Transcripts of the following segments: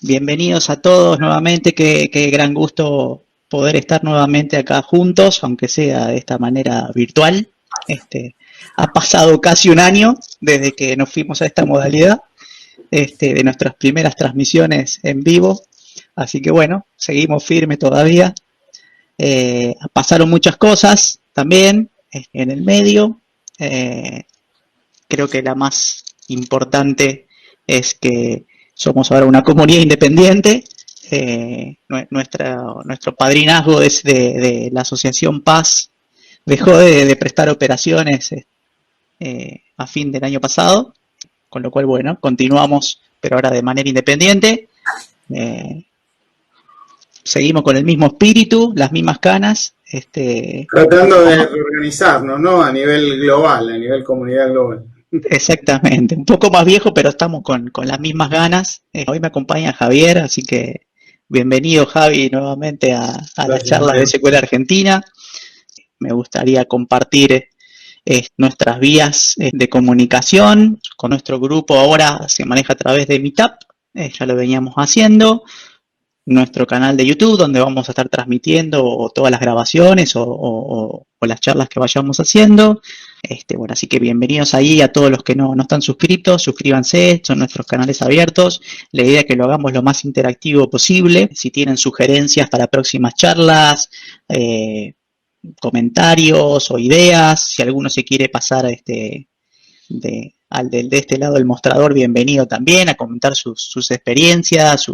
Bienvenidos a todos nuevamente, qué gran gusto poder estar nuevamente acá juntos, aunque sea de esta manera virtual. Ha pasado casi un año desde que nos fuimos a esta modalidad, de nuestras primeras transmisiones en vivo, así que bueno, seguimos firmes todavía. Pasaron muchas cosas también en el medio. Eh, Creo que la más importante es que somos ahora una comunidad independiente. Nuestro padrinazgo de la Asociación Paz dejó de prestar operaciones a fin del año pasado, con lo cual, bueno, continuamos, pero ahora de manera independiente. Eh, Seguimos con el mismo espíritu, las mismas ganas. Tratando de reorganizarnos, ¿no? A nivel global, a nivel comunidad global. Exactamente, un poco más viejo, pero estamos con las mismas ganas. Hoy me acompaña Javier, así que bienvenido Javi nuevamente a la Gracias, charla de Mariano. Secuela Argentina. Me gustaría compartir nuestras vías de comunicación. Con nuestro grupo ahora se maneja a través de Meetup, ya lo veníamos haciendo. Nuestro canal de YouTube, donde vamos a estar transmitiendo todas las grabaciones o las charlas que vayamos haciendo. Bueno, así que bienvenidos ahí a todos los que no están suscritos, suscríbanse, son nuestros canales abiertos. La idea es que lo hagamos lo más interactivo posible. Si tienen sugerencias para próximas charlas, comentarios o ideas, si alguno se quiere pasar de este lado del mostrador, bienvenido también a comentar sus experiencias,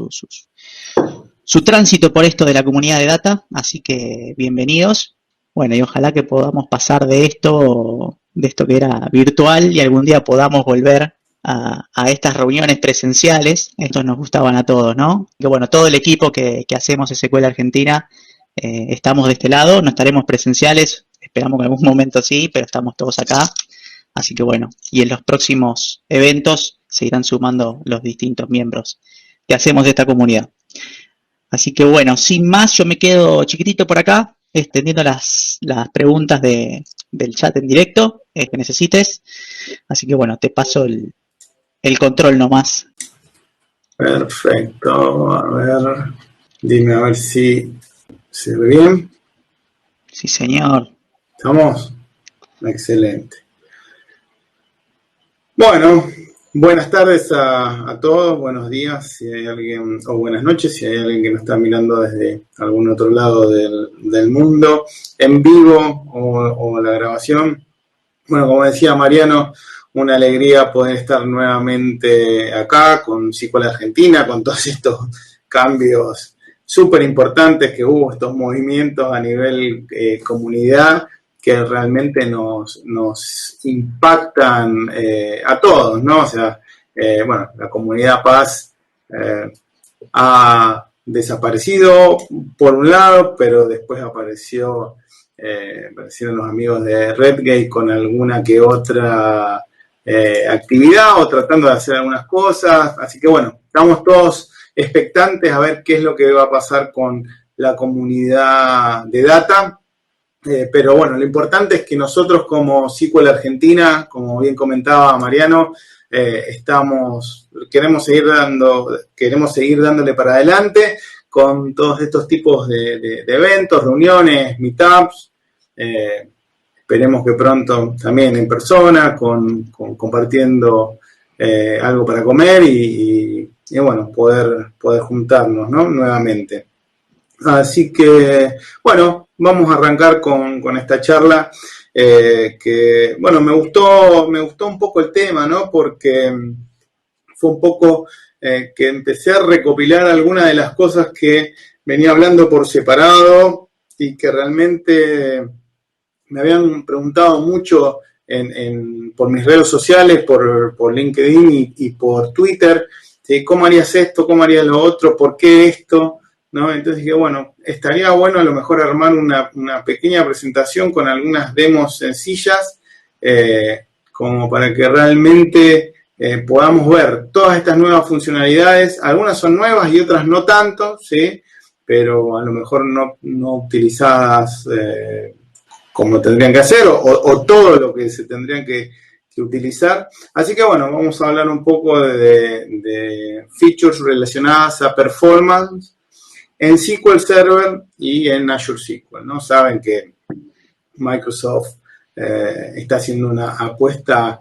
su tránsito por esto de la comunidad de data, así que bienvenidos. Bueno, y ojalá que podamos pasar de esto que era virtual y algún día podamos volver a estas reuniones presenciales. Estos nos gustaban a todos, ¿no? Que bueno, todo el equipo que hacemos Secuela Argentina estamos de este lado, no estaremos presenciales, esperamos que en algún momento sí, pero estamos todos acá. Así que bueno, y en los próximos eventos se irán sumando los distintos miembros que hacemos de esta comunidad. Así que bueno, sin más, yo me quedo chiquitito por acá, extendiendo las preguntas del chat en directo que necesites. Así que bueno, te paso el control nomás. Perfecto, a ver, dime a ver si se ve bien. Sí, señor. ¿Estamos? Excelente. Bueno, buenas tardes a todos, buenos días si hay alguien, o buenas noches si hay alguien que nos está mirando desde algún otro lado del mundo, en vivo o la grabación. Bueno, como decía Mariano, una alegría poder estar nuevamente acá con Secuela Argentina, con todos estos cambios súper importantes que hubo, estos movimientos a nivel comunidad que realmente nos impactan a todos, ¿no? O sea, bueno, la comunidad Paz ha desaparecido por un lado, pero después aparecieron los amigos de Redgate con alguna que otra actividad o tratando de hacer algunas cosas. Así que bueno, estamos todos expectantes a ver qué es lo que va a pasar con la comunidad de data. Pero bueno, lo importante es que nosotros como Sequel Argentina, como bien comentaba Mariano, queremos seguir dándole para adelante con todos estos tipos de eventos, reuniones, meetups. Esperemos que pronto también en persona, compartiendo algo para comer y bueno, poder juntarnos, ¿no? Nuevamente. Así que, bueno, vamos a arrancar con esta charla que, bueno, me gustó un poco el tema, ¿no? Porque fue un poco que empecé a recopilar algunas de las cosas que venía hablando por separado y que realmente me habían preguntado mucho por mis redes sociales, por LinkedIn y por Twitter, ¿sí? ¿Cómo harías esto? ¿Cómo harías lo otro? ¿Por qué esto? ¿No? Entonces dije, bueno, estaría bueno a lo mejor armar una pequeña presentación con algunas demos sencillas, como para que realmente podamos ver todas estas nuevas funcionalidades. Algunas son nuevas y otras no tanto, ¿sí? Pero a lo mejor no utilizadas como tendrían que hacer, o todo lo que se tendrían que que utilizar. Así que bueno, vamos a hablar un poco de features relacionadas a performance en SQL Server y en Azure SQL, ¿no? Saben que Microsoft está haciendo una apuesta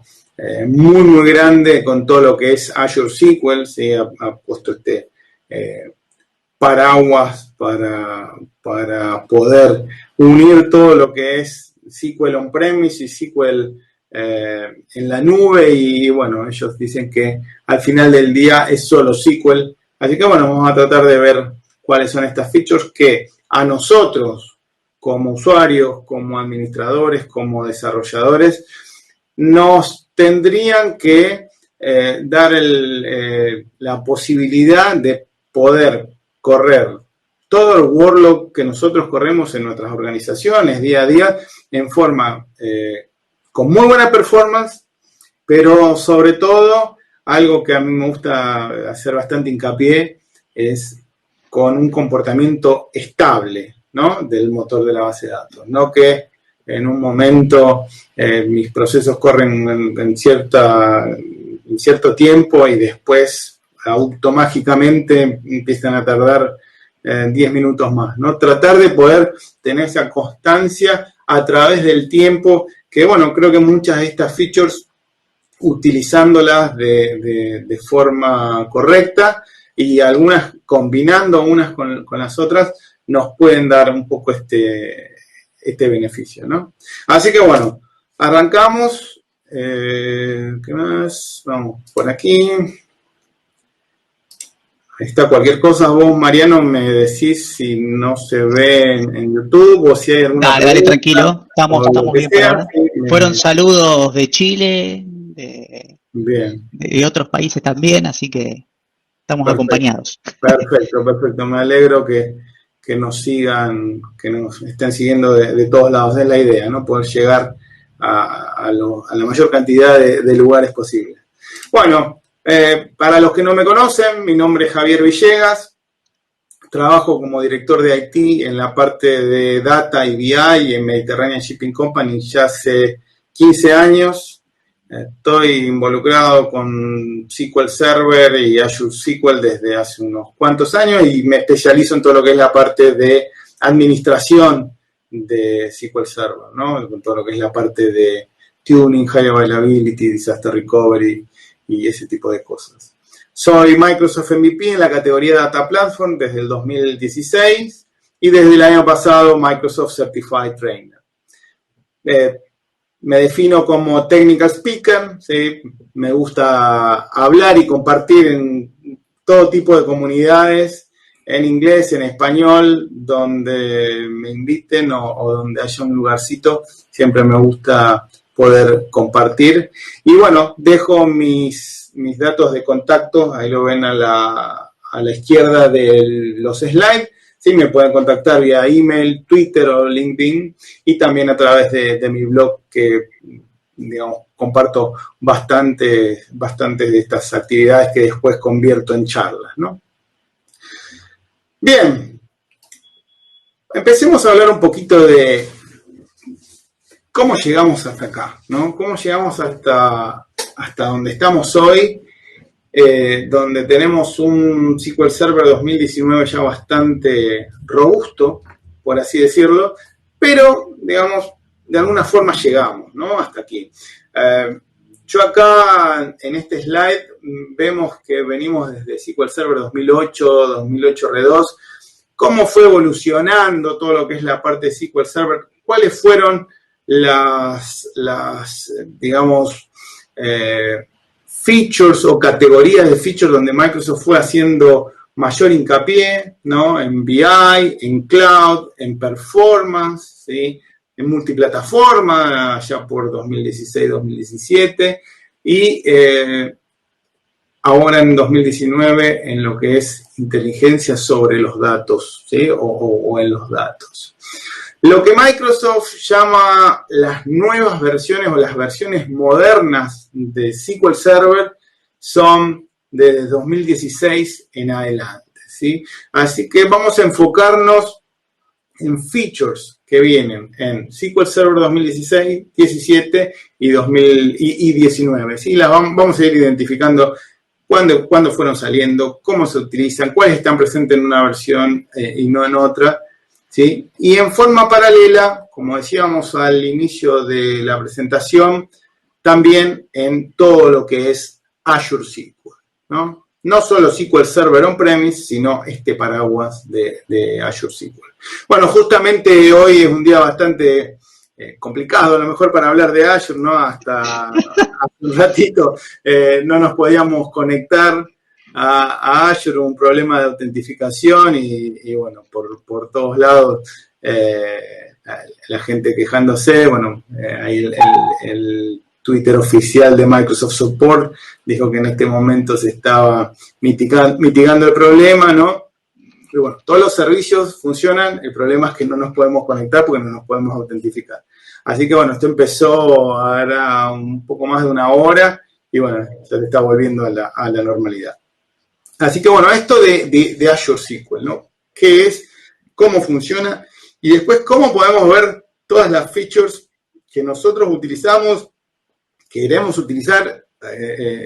muy, muy grande con todo lo que es Azure SQL, ¿sí? Ha puesto este paraguas para poder unir todo lo que es SQL on-premise y SQL en la nube, y bueno, ellos dicen que al final del día es solo SQL. Así que bueno, vamos a tratar de ver cuáles son estas features que a nosotros como usuarios, como administradores, como desarrolladores, nos tendrían que dar la posibilidad de poder correr todo el workload que nosotros corremos en nuestras organizaciones día a día en forma con muy buena performance, pero sobre todo algo que a mí me gusta hacer bastante hincapié es con un comportamiento estable, ¿no? Del motor de la base de datos, no que en un momento mis procesos corren en cierto tiempo y después automáticamente empiezan a tardar 10 minutos más, ¿no? Tratar de poder tener esa constancia a través del tiempo, que bueno, creo que muchas de estas features, utilizándolas de forma correcta y algunas combinando unas con las otras, nos pueden dar un poco este beneficio, ¿no? Así que bueno, arrancamos. ¿Qué más? Vamos por aquí. Ahí está, cualquier cosa vos, Mariano, me decís si no se ve en YouTube o si hay alguna pregunta. Dale, tranquilo, estamos bien por ahora. Fueron saludos de Chile, de otros países también, así que estamos acompañados. Perfecto, me alegro que nos sigan, que nos estén siguiendo de todos lados, es la idea, ¿no? Poder llegar a la mayor cantidad de lugares posibles. Bueno, para los que no me conocen, mi nombre es Javier Villegas, trabajo como director de IT en la parte de Data y BI en Mediterranean Shipping Company ya hace 15 años. Estoy involucrado con SQL Server y Azure SQL desde hace unos cuantos años y me especializo en todo lo que es la parte de administración de SQL Server, ¿no? Con todo lo que es la parte de tuning, high availability, disaster recovery y ese tipo de cosas. Soy Microsoft MVP en la categoría Data Platform desde el 2016 y desde el año pasado Microsoft Certified Trainer. Me defino como technical speaker, ¿sí? Me gusta hablar y compartir en todo tipo de comunidades, en inglés, en español, donde me inviten o donde haya un lugarcito, siempre me gusta poder compartir. Y bueno, dejo mis datos de contacto, ahí lo ven a la izquierda de los slides. Sí, me pueden contactar vía email, Twitter o LinkedIn y también a través de mi blog que, digamos, comparto bastante de estas actividades que después convierto en charlas, ¿no? Bien, empecemos a hablar un poquito de cómo llegamos hasta acá, ¿no? Cómo llegamos hasta donde estamos hoy, donde tenemos un SQL Server 2019 ya bastante robusto, por así decirlo, pero, digamos, de alguna forma llegamos, ¿no? Hasta aquí. Yo acá, en este slide, vemos que venimos desde SQL Server 2008, 2008 R2, cómo fue evolucionando todo lo que es la parte de SQL Server, cuáles fueron las digamos, features o categorías de features donde Microsoft fue haciendo mayor hincapié, ¿no? En BI, en Cloud, en Performance, ¿sí? En multiplataforma, ya por 2016-2017, y ahora en 2019 en lo que es inteligencia sobre los datos, ¿sí? o en los datos. Lo que Microsoft llama las nuevas versiones o las versiones modernas de SQL Server son desde 2016 en adelante, ¿sí? Así que vamos a enfocarnos en features que vienen en SQL Server 2016, 17 y 2019. ¿Sí? Las vamos a ir identificando cuándo fueron saliendo, cómo se utilizan, cuáles están presentes en una versión y no en otra. ¿Sí? Y en forma paralela, como decíamos al inicio de la presentación, también en todo lo que es Azure SQL, ¿no? No solo SQL Server On-Premise, sino este paraguas de Azure SQL. Bueno, justamente hoy es un día bastante complicado, a lo mejor para hablar de Azure, ¿no? Hasta hace un ratito no nos podíamos conectar a Azure, un problema de autentificación y bueno, por todos lados la gente quejándose, bueno, ahí el Twitter oficial de Microsoft Support dijo que en este momento se estaba mitigando el problema, ¿no? Y bueno, todos los servicios funcionan, el problema es que no nos podemos conectar porque no nos podemos autentificar. Así que bueno, esto empezó ahora un poco más de una hora y bueno, ya se está volviendo a la normalidad. Así que bueno, esto de Azure SQL, ¿no? ¿Qué es? ¿Cómo funciona? Y después, ¿cómo podemos ver todas las features que nosotros utilizamos, queremos utilizar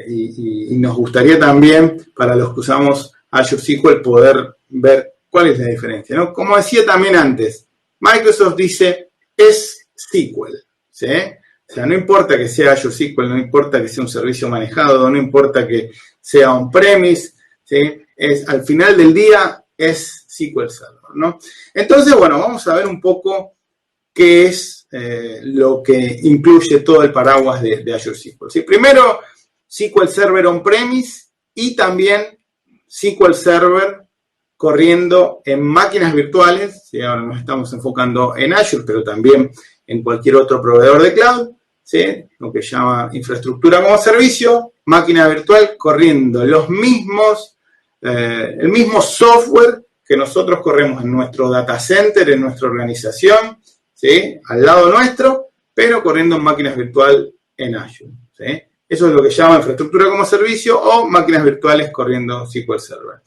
y nos gustaría también para los que usamos Azure SQL poder ver cuál es la diferencia, ¿no? Como decía también antes, Microsoft dice es SQL, ¿sí? O sea, no importa que sea Azure SQL, no importa que sea un servicio manejado, no importa que sea on-premise, ¿sí? Al final del día es SQL Server, ¿no? Entonces, bueno, vamos a ver un poco qué es lo que incluye todo el paraguas de Azure SQL. ¿Sí? Primero, SQL Server On-Premise y también SQL Server corriendo en máquinas virtuales. ¿Sí? Ahora nos estamos enfocando en Azure, pero también en cualquier otro proveedor de cloud. ¿Sí? Lo que llama infraestructura como servicio, máquina virtual corriendo el mismo software que nosotros corremos en nuestro data center, en nuestra organización, ¿sí? Al lado nuestro, pero corriendo en máquinas virtuales en Azure. ¿Sí? Eso es lo que llama infraestructura como servicio o máquinas virtuales corriendo SQL Server.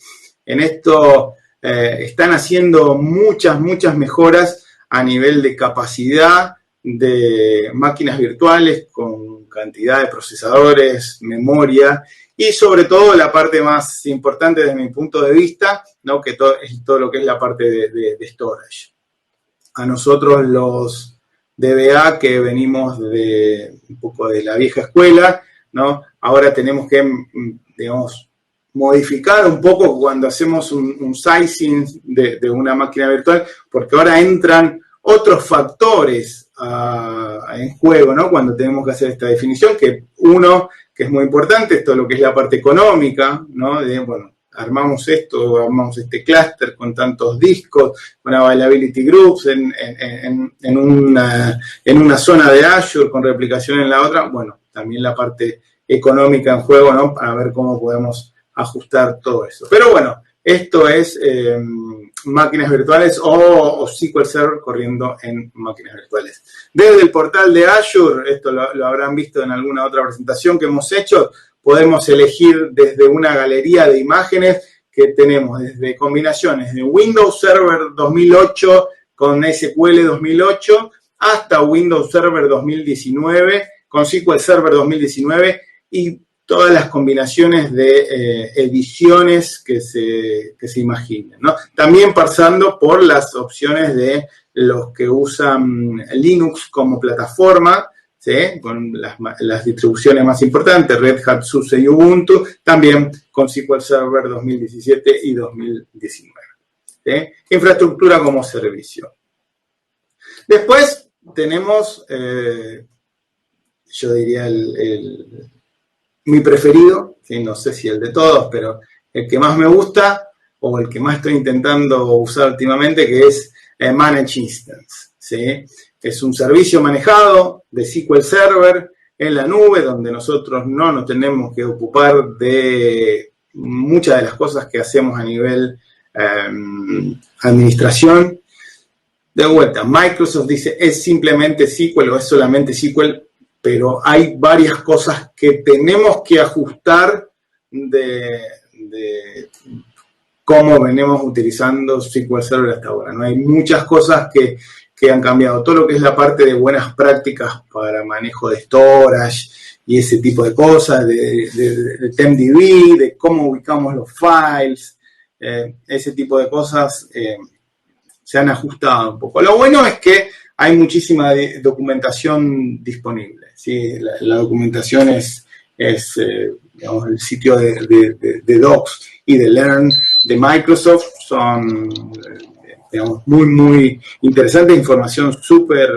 En esto están haciendo muchas mejoras a nivel de capacidad de máquinas virtuales con cantidad de procesadores, memoria y sobre todo la parte más importante desde mi punto de vista, ¿no? Que es todo lo que es la parte de storage. A nosotros los DBA que venimos de un poco de la vieja escuela, ¿no? Ahora tenemos que, digamos, modificar un poco cuando hacemos un sizing de una máquina virtual, porque ahora entran otros factores en juego, ¿no? Cuando tenemos que hacer esta definición, que uno, que es muy importante, esto es lo que es la parte económica, ¿no? Bueno, armamos este clúster con tantos discos, con availability groups en una zona de Azure con replicación en la otra. Bueno, también la parte económica en juego, ¿no? Para ver cómo podemos ajustar todo eso. Pero bueno, esto es máquinas virtuales o SQL Server corriendo en máquinas virtuales. Desde el portal de Azure, esto lo habrán visto en alguna otra presentación que hemos hecho, podemos elegir desde una galería de imágenes que tenemos desde combinaciones de Windows Server 2008 con SQL 2008 hasta Windows Server 2019 con SQL Server 2019 y todas las combinaciones de ediciones que se imaginen, ¿no? También pasando por las opciones de los que usan Linux como plataforma, ¿sí? Con las distribuciones más importantes, Red Hat, SUSE y Ubuntu, también con SQL Server 2017 y 2019. ¿Sí? Infraestructura como servicio. Después tenemos, yo diría, mi preferido, ¿sí? No sé si el de todos, pero el que más me gusta o el que más estoy intentando usar últimamente, que es Managed Instance, ¿sí? Es un servicio manejado de SQL Server en la nube, donde nosotros no nos tenemos que ocupar de muchas de las cosas que hacemos a nivel administración. De vuelta, Microsoft dice, ¿es simplemente SQL o es solamente SQL? Pero hay varias cosas que tenemos que ajustar cómo venimos utilizando SQL Server hasta ahora, ¿no? Hay muchas cosas que han cambiado. Todo lo que es la parte de buenas prácticas para manejo de storage y ese tipo de cosas, de TempDB, de cómo ubicamos los files, ese tipo de cosas se han ajustado un poco. Lo bueno es que hay muchísima documentación disponible, ¿sí? La documentación es digamos, el sitio de Docs y de Learn de Microsoft son digamos, muy, muy interesante, información súper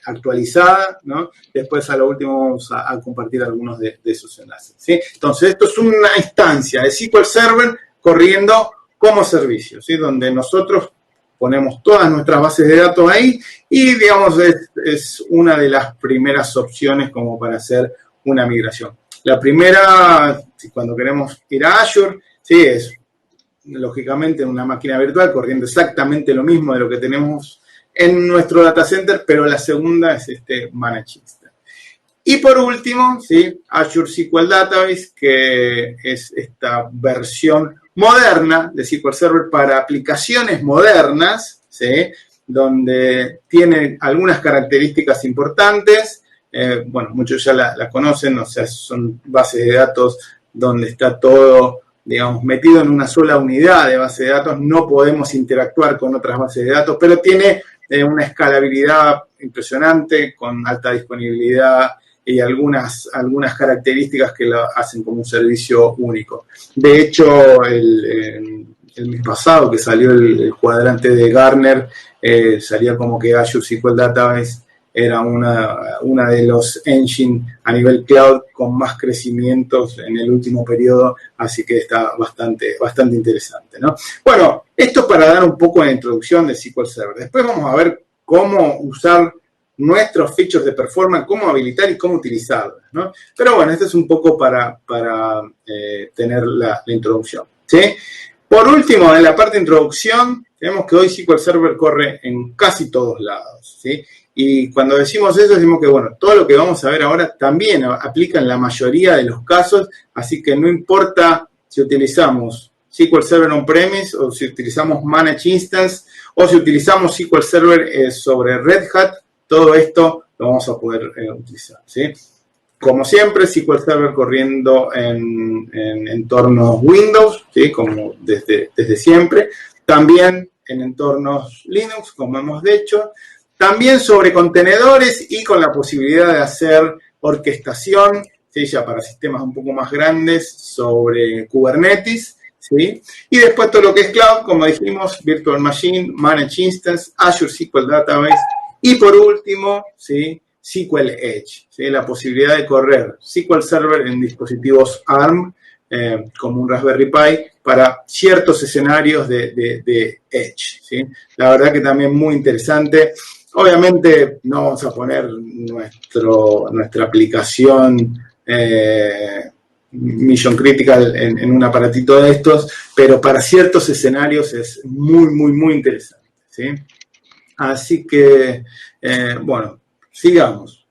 actualizada, ¿no? Después a lo último vamos a compartir algunos de esos enlaces, ¿sí? Entonces, esto es una instancia de SQL Server corriendo como servicio, ¿sí? Donde nosotros ponemos todas nuestras bases de datos ahí y, digamos, es una de las primeras opciones como para hacer una migración. La primera, cuando queremos ir a Azure, sí, es lógicamente una máquina virtual corriendo exactamente lo mismo de lo que tenemos en nuestro data center, pero la segunda es Managed Instance. Y por último, ¿sí? Azure SQL Database, que es esta versión moderna de SQL Server para aplicaciones modernas, ¿sí? Donde tiene algunas características importantes. Bueno, muchos ya la conocen, o sea, son bases de datos donde está todo, digamos, metido en una sola unidad de base de datos. No podemos interactuar con otras bases de datos, pero tiene una escalabilidad impresionante, con alta disponibilidad y algunas características que lo hacen como un servicio único. De hecho, el mes pasado que salió el cuadrante de Gartner, salía como que Azure SQL Database era una de los engines a nivel cloud con más crecimientos en el último periodo, así que está bastante interesante, ¿no? Bueno, esto para dar un poco de introducción de SQL Server. Después vamos a ver cómo usar nuestros features de performance, cómo habilitar y cómo utilizarlos, ¿no? Pero bueno, esto es un poco para tener la introducción, ¿sí? Por último, en la parte de introducción, tenemos que hoy SQL Server corre en casi todos lados, ¿sí? Y cuando decimos eso, decimos que, bueno, todo lo que vamos a ver ahora también aplica en la mayoría de los casos, así que no importa si utilizamos SQL Server on-premise o si utilizamos Managed Instance o si utilizamos SQL Server sobre Red Hat, todo esto lo vamos a poder utilizar, ¿sí? Como siempre, SQL Server corriendo en entornos Windows, ¿sí? Como desde siempre. También en entornos Linux, como hemos dicho. También sobre contenedores y con la posibilidad de hacer orquestación, ¿sí? Ya para sistemas un poco más grandes, sobre Kubernetes, ¿sí? Y después todo lo que es cloud, como dijimos, Virtual Machine, Managed Instance, Azure SQL Database y por último, ¿sí? SQL Edge, ¿sí? La posibilidad de correr SQL Server en dispositivos ARM, como un Raspberry Pi, para ciertos escenarios de Edge, ¿sí? La verdad que también muy interesante. Obviamente no vamos a poner nuestra aplicación Mission Critical en un aparatito de estos, pero para ciertos escenarios es muy, muy, muy interesante, ¿sí? Así que, bueno, sigamos.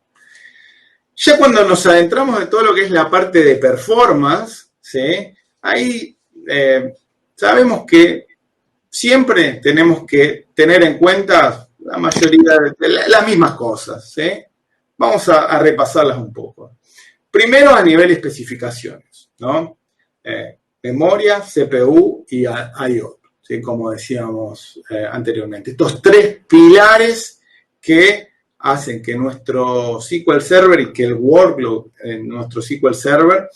Ya cuando nos adentramos en todo lo que es la parte de performance, ¿sí? Ahí sabemos que siempre tenemos que tener en cuenta la mayoría de las mismas cosas, ¿sí? Vamos a repasarlas un poco. Primero a nivel de especificaciones, ¿no? Memoria, CPU y I/O, ¿sí? Como decíamos anteriormente. Estos tres pilares que hacen que nuestro SQL Server y que el workload en nuestro SQL Server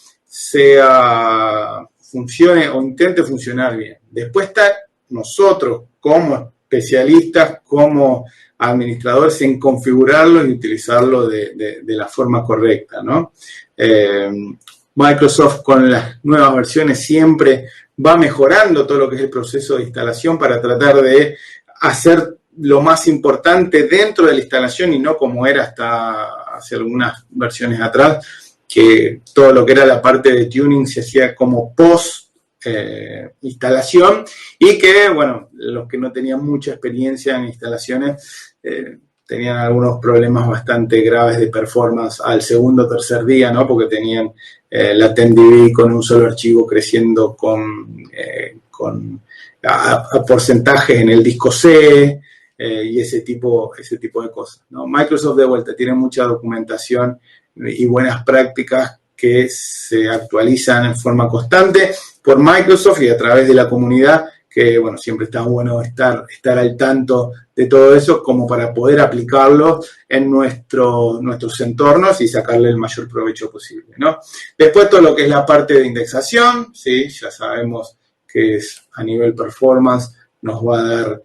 funcione o intente funcionar bien. Después está nosotros como especialistas, como administradores en configurarlo y utilizarlo de la forma correcta, ¿no? Microsoft con las nuevas versiones siempre va mejorando todo lo que es el proceso de instalación para tratar de hacer lo más importante dentro de la instalación y no como era hasta hace algunas versiones atrás, que todo lo que era la parte de tuning se hacía como post instalación y que, bueno, los que no tenían mucha experiencia en instalaciones tenían algunos problemas bastante graves de performance al segundo o tercer día, ¿no? Porque tenían la TempDB con un solo archivo creciendo con a porcentajes en el disco C, y ese tipo de cosas, ¿no? Microsoft, de vuelta, tiene mucha documentación y buenas prácticas que se actualizan en forma constante por Microsoft y a través de la comunidad, que bueno, siempre está bueno estar al tanto de todo eso como para poder aplicarlo en nuestros entornos y sacarle el mayor provecho posible, ¿no? Después todo lo que es la parte de indexación, ¿sí? Ya sabemos que es a nivel performance, nos va a dar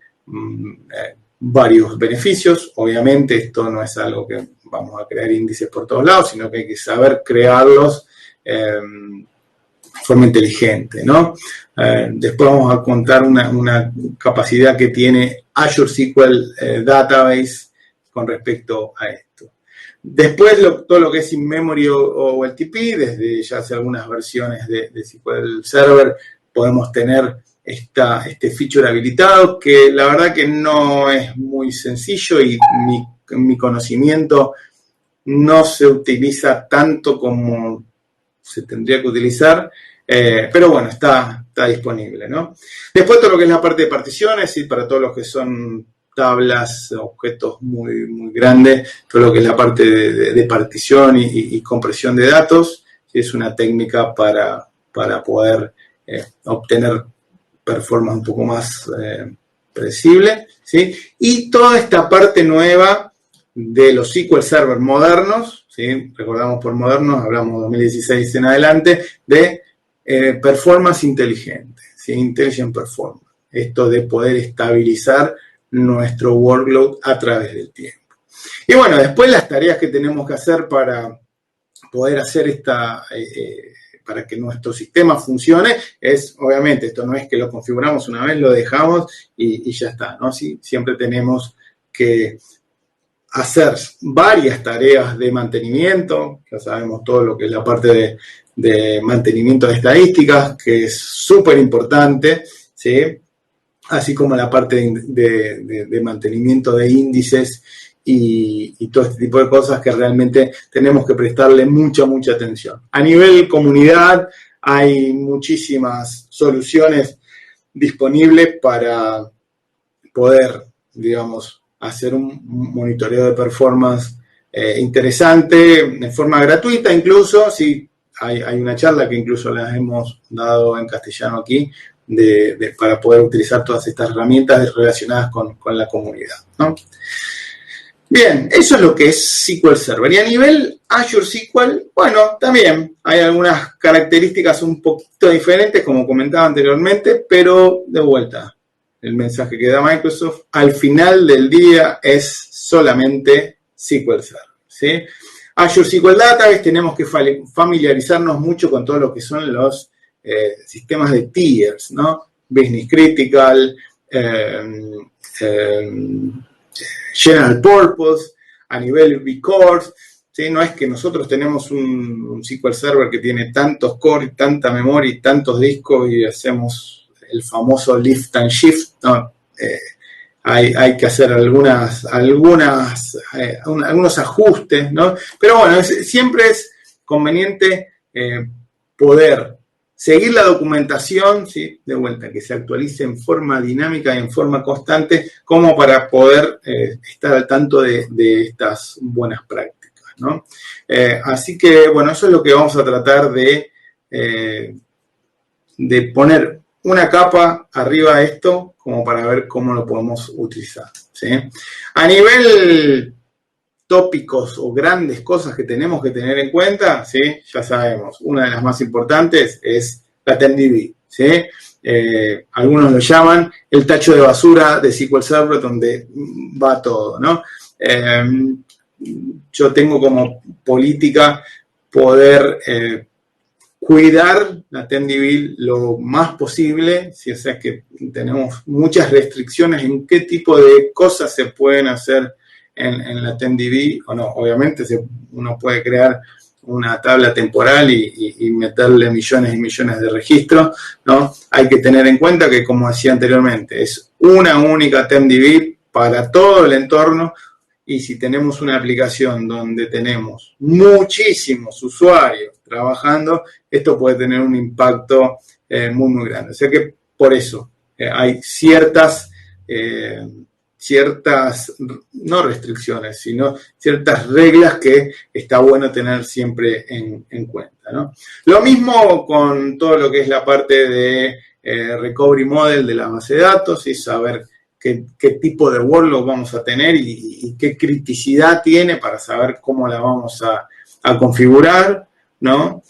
varios beneficios. Obviamente esto no es algo que vamos a crear índices por todos lados, sino que hay que saber crearlos de forma inteligente, ¿no? Después vamos a contar una capacidad que tiene Azure SQL Database con respecto a esto. Después todo lo que es in-memory o OLTP, desde ya hace algunas versiones de SQL Server podemos tener este feature habilitado, que la verdad que no es muy sencillo y mi conocimiento no se utiliza tanto como se tendría que utilizar, pero bueno, está disponible, ¿no? Después todo lo que es la parte de particiones, y para todos los que son tablas, objetos muy, muy grandes, todo lo que es la parte de partición y compresión de datos, es una técnica para poder obtener performance un poco más predecible, ¿sí? Y toda esta parte nueva de los SQL Server modernos, ¿sí? Recordamos por modernos, hablamos 2016 en adelante, de performance inteligente, ¿sí? Intelligent Performance. Esto de poder estabilizar nuestro workload a través del tiempo. Y bueno, después las tareas que tenemos que hacer para poder hacer para que nuestro sistema funcione, es, obviamente, esto no es que lo configuramos una vez, lo dejamos y ya está, ¿no? Sí, siempre tenemos que hacer varias tareas de mantenimiento, ya sabemos todo lo que es la parte de mantenimiento de estadísticas, que es súper importante, ¿sí? Así como la parte de mantenimiento de índices y todo este tipo de cosas que realmente tenemos que prestarle mucha atención. A nivel comunidad hay muchísimas soluciones disponibles para poder, digamos, hacer un monitoreo de performance interesante, en forma gratuita incluso. Sí, hay una charla que incluso la hemos dado en castellano aquí, para poder utilizar todas estas herramientas relacionadas con la comunidad, ¿no? Bien, eso es lo que es SQL Server. Y a nivel Azure SQL, bueno, también hay algunas características un poquito diferentes, como comentaba anteriormente, pero de vuelta, el mensaje que da Microsoft al final del día es solamente SQL Server, ¿sí? Azure SQL Database, tenemos que familiarizarnos mucho con todo lo que son los sistemas de tiers, ¿no? Business Critical, General Purpose, a nivel B-Cores, ¿sí? No es que nosotros tenemos un SQL Server que tiene tantos cores, tanta memoria y tantos discos y hacemos el famoso lift and shift, ¿no? Hay que hacer algunos ajustes, ¿no? Pero bueno, siempre es conveniente poder seguir la documentación, ¿sí? De vuelta, que se actualice en forma dinámica y en forma constante, como para poder estar al tanto de estas buenas prácticas, ¿no? Así que, bueno, eso es lo que vamos a tratar de poner una capa arriba de esto, como para ver cómo lo podemos utilizar, ¿sí? A nivel tópicos o grandes cosas que tenemos que tener en cuenta, ¿sí? Ya sabemos, una de las más importantes es la TenDB, ¿sí? Algunos lo llaman el tacho de basura de SQL Server, donde va todo, ¿no? Yo tengo como política poder cuidar la TenDB lo más posible, si o sea que tenemos muchas restricciones en qué tipo de cosas se pueden hacer en la TenDB o no. Obviamente uno puede crear una tabla temporal y meterle millones y millones de registros, ¿no? Hay que tener en cuenta que, como decía anteriormente, es una única TenDB para todo el entorno, y si tenemos una aplicación donde tenemos muchísimos usuarios trabajando, esto puede tener un impacto muy grande. O sea que por eso. Hay ciertas, no restricciones, sino ciertas reglas que está bueno tener siempre en cuenta, ¿no? Lo mismo con todo lo que es la parte de recovery model de la base de datos y saber qué tipo de workload vamos a tener y qué criticidad tiene para saber cómo la vamos a configurar, ¿no?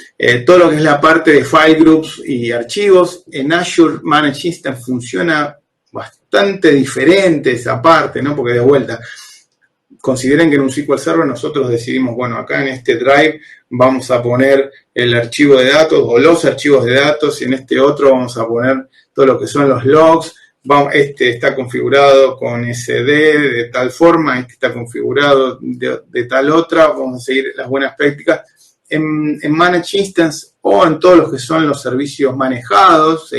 Todo lo que es la parte de file groups y archivos, en Azure Managed Instance funciona bastante diferente esa parte, ¿no? Porque de vuelta, consideren que en un SQL Server nosotros decidimos, bueno, acá en este drive vamos a poner el archivo de datos o los archivos de datos y en este otro vamos a poner todo lo que son los logs. Este está configurado con SD de tal forma, este está configurado de tal otra, vamos a seguir las buenas prácticas. En Managed Instance o en todos los que son los servicios manejados,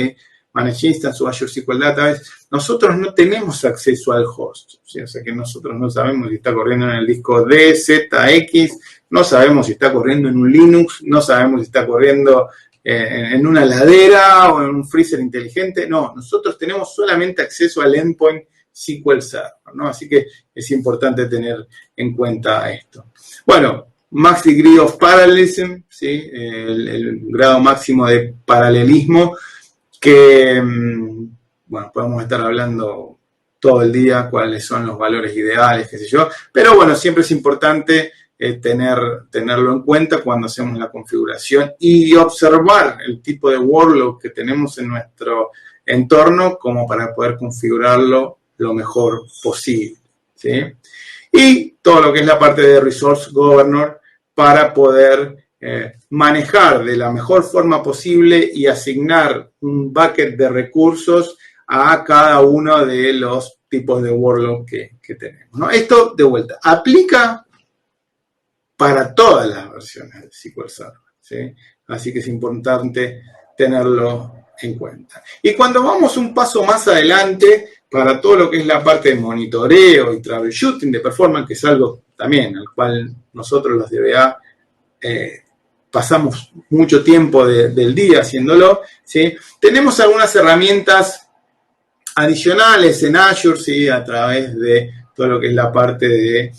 Managed Instance o Azure SQL Database, nosotros no tenemos acceso al host, ¿sí? O sea que nosotros no sabemos si está corriendo en el disco DZX, no sabemos si está corriendo en un Linux, no sabemos si está corriendo en una heladera o en un freezer inteligente. No, nosotros tenemos solamente acceso al endpoint SQL Server, ¿no? Así que es importante tener en cuenta esto. Bueno, max degree of parallelism, ¿sí? El grado máximo de paralelismo que, bueno, podemos estar hablando todo el día cuáles son los valores ideales, qué sé yo, pero bueno, siempre es importante tenerlo en cuenta cuando hacemos la configuración y observar el tipo de workload que tenemos en nuestro entorno como para poder configurarlo lo mejor posible, ¿sí? Y todo lo que es la parte de Resource Governor para poder manejar de la mejor forma posible y asignar un bucket de recursos a cada uno de los tipos de workload que tenemos, ¿no? Esto, de vuelta, aplica para todas las versiones de SQL Server, ¿sí? Así que es importante tenerlo en cuenta. Y cuando vamos un paso más adelante, para todo lo que es la parte de monitoreo y troubleshooting de performance, que es algo también al cual nosotros los DBA pasamos mucho tiempo del día haciéndolo, ¿sí? Tenemos algunas herramientas adicionales en Azure, ¿sí? A través de todo lo que es la parte de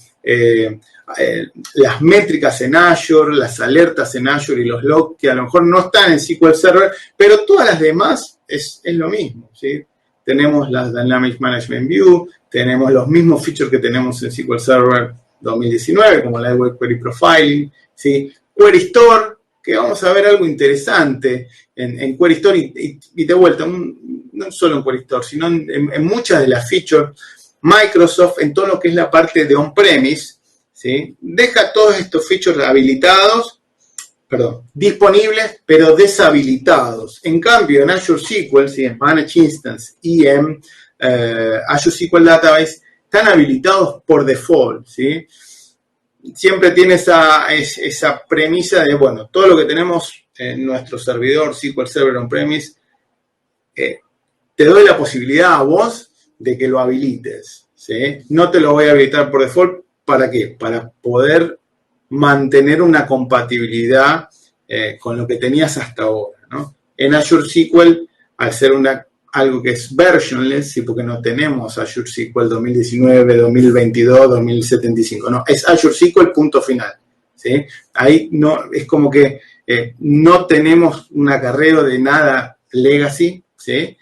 las métricas en Azure, las alertas en Azure y los logs que a lo mejor no están en SQL Server, pero todas las demás es lo mismo, ¿sí? Tenemos las Dynamic Management View, tenemos los mismos features que tenemos en SQL Server 2019, como la de Web Query Profiling, ¿sí? Query Store, que vamos a ver algo interesante en Query Store y de vuelta, no solo en Query Store, sino en muchas de las features. Microsoft, en todo lo que es la parte de on-premise, ¿sí? Deja todos estos features disponibles, pero deshabilitados. En cambio, en Azure SQL, ¿sí? En Managed Instance y en Azure SQL Database, están habilitados por default, ¿sí? Siempre tiene esa premisa de, bueno, todo lo que tenemos en nuestro servidor SQL Server on-premise, te doy la posibilidad a vos de que lo habilites, ¿sí? No te lo voy a habilitar por default. ¿Para qué? Para poder mantener una compatibilidad con lo que tenías hasta ahora, ¿no? En Azure SQL, al ser algo que es versionless, ¿sí? Porque no tenemos Azure SQL 2019, 2022, 2075, no, es Azure SQL punto final, ¿sí? Ahí no, es como que no tenemos un acarreo de nada legacy, ¿sí?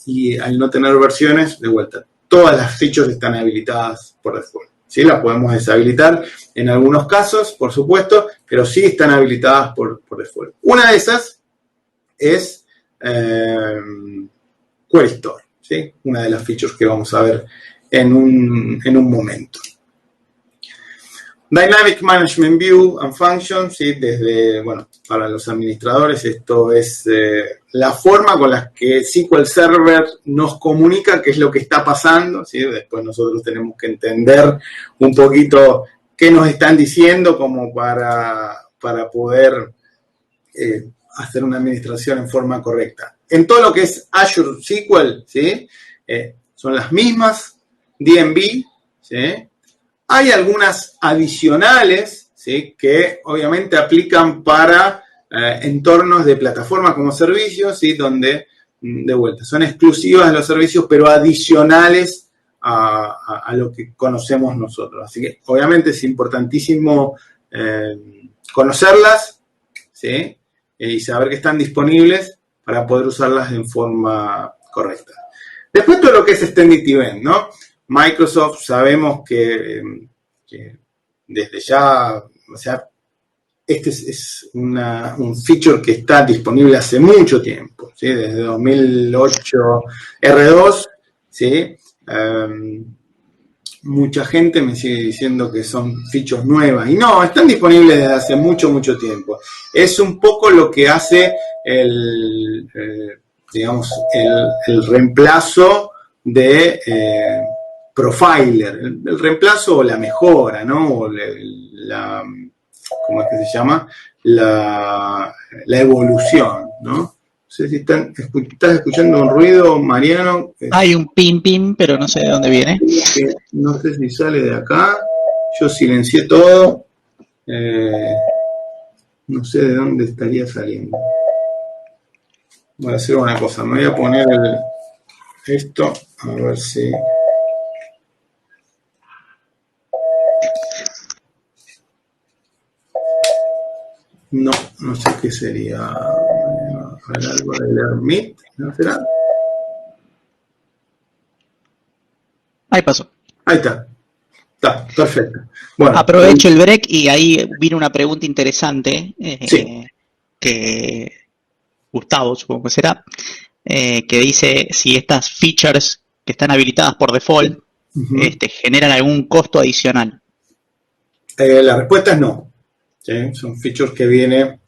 Y al no tener versiones, de vuelta, todas las features están habilitadas por default, ¿sí? Las podemos deshabilitar en algunos casos, por supuesto, pero sí están habilitadas por default. Una de esas es Query Store, ¿sí? Una de las features que vamos a ver en un momento. Dynamic Management View and Function, ¿sí? Desde, bueno, para los administradores esto es la forma con la que SQL Server nos comunica qué es lo que está pasando, ¿sí? Después nosotros tenemos que entender un poquito qué nos están diciendo como para poder hacer una administración en forma correcta. En todo lo que es Azure SQL, ¿sí? Son las mismas DNB, ¿sí? Hay algunas adicionales, ¿sí? Que obviamente aplican para entornos de plataforma como servicio, ¿sí? Donde de vuelta, son exclusivas de los servicios, pero adicionales a lo que conocemos nosotros. Así que obviamente es importantísimo conocerlas, ¿sí? Y saber que están disponibles para poder usarlas en forma correcta. Después todo lo que es Extended Event, ¿no? Microsoft sabemos que desde ya, o sea, este es un feature que está disponible hace mucho tiempo, ¿sí? Desde 2008 R2, ¿sí? Mucha gente me sigue diciendo que son features nuevas, y no, están disponibles desde hace mucho, mucho tiempo. Es un poco lo que hace digamos, el reemplazo de Profiler, el reemplazo o la mejora, ¿no? O ¿cómo es que se llama? La evolución, ¿no? No sé si estás escuchando un ruido, Mariano. Hay un pim pim, pero no sé de dónde viene. No sé si sale de acá. Yo silencié todo. No sé de dónde estaría saliendo. Voy a hacer una cosa. Me voy a poner esto. A ver si... No sé qué sería. Algo del Ermit, ¿no será? Ahí pasó. Ahí está. Está, perfecto. Bueno, aprovecho el break y ahí vino una pregunta interesante sí. que Gustavo, supongo que será, que dice si estas features que están habilitadas por default generan algún costo adicional. La respuesta es no. ¿Sí? Son features que vienen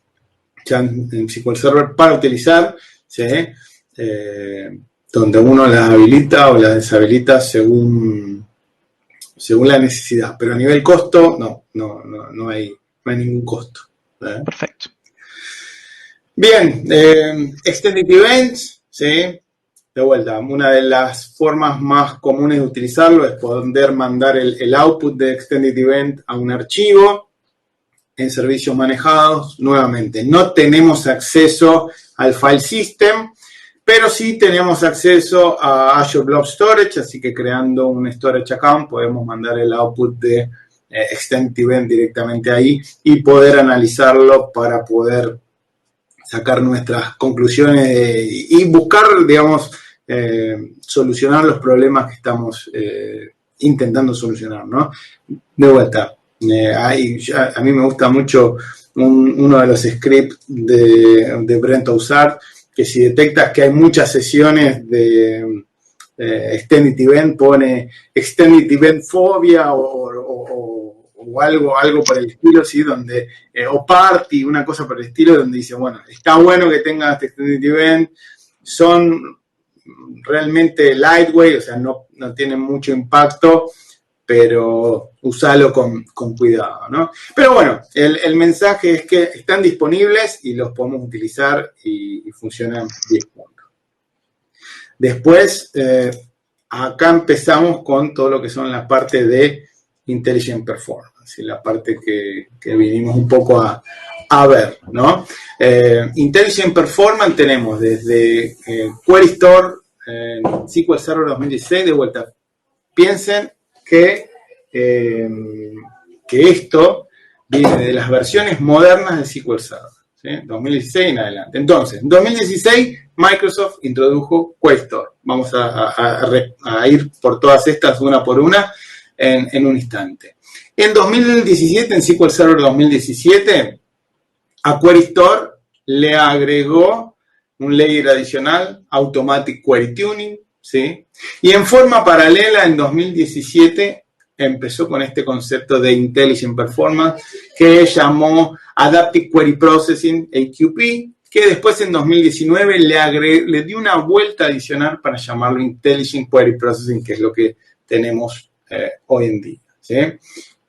ya en SQL Server para utilizar, ¿sí? Donde uno las habilita o las deshabilita según la necesidad. Pero a nivel costo, no hay ningún costo. ¿Sí? Perfecto. Bien, Extended Events, ¿sí? De vuelta, una de las formas más comunes de utilizarlo es poder mandar el output de Extended Event a un archivo en servicios manejados. Nuevamente, no tenemos acceso al file system, pero sí tenemos acceso a Azure Blob Storage, así que creando un storage account podemos mandar el output de Extended Event directamente ahí y poder analizarlo para poder sacar nuestras conclusiones y buscar, digamos, solucionar los problemas que estamos intentando solucionar, ¿no? De vuelta, a mí me gusta mucho uno de los scripts de Brent Ozard, que si detectas que hay muchas sesiones de Extended Event, pone Extended Event Phobia o algo por el estilo, ¿sí? Donde, o Party, una cosa por el estilo, donde dice, bueno, está bueno que tengas este Extended Event, son realmente lightweight, o sea, no tienen mucho impacto, pero usalo con cuidado, ¿no? Pero bueno, el mensaje es que están disponibles y los podemos utilizar y funcionan bien. Después, acá empezamos con todo lo que son la parte de Intelligent Performance, y la parte que vinimos un poco a ver, ¿no? Intelligent Performance tenemos desde Query Store, SQL Server 2016, de vuelta. Piensen que esto viene de las versiones modernas de SQL Server, ¿sí? 2016 en adelante. Entonces, en 2016 Microsoft introdujo Query Store. Vamos a ir por todas estas una por una en un instante. En 2017, en SQL Server 2017, a Query Store le agregó un layer adicional, Automatic Query Tuning, ¿sí? Y en forma paralela, en 2017, empezó con este concepto de Intelligent Performance, que llamó Adaptive Query Processing, AQP, que después en 2019 le dio una vuelta adicional para llamarlo Intelligent Query Processing, que es lo que tenemos hoy en día, ¿sí?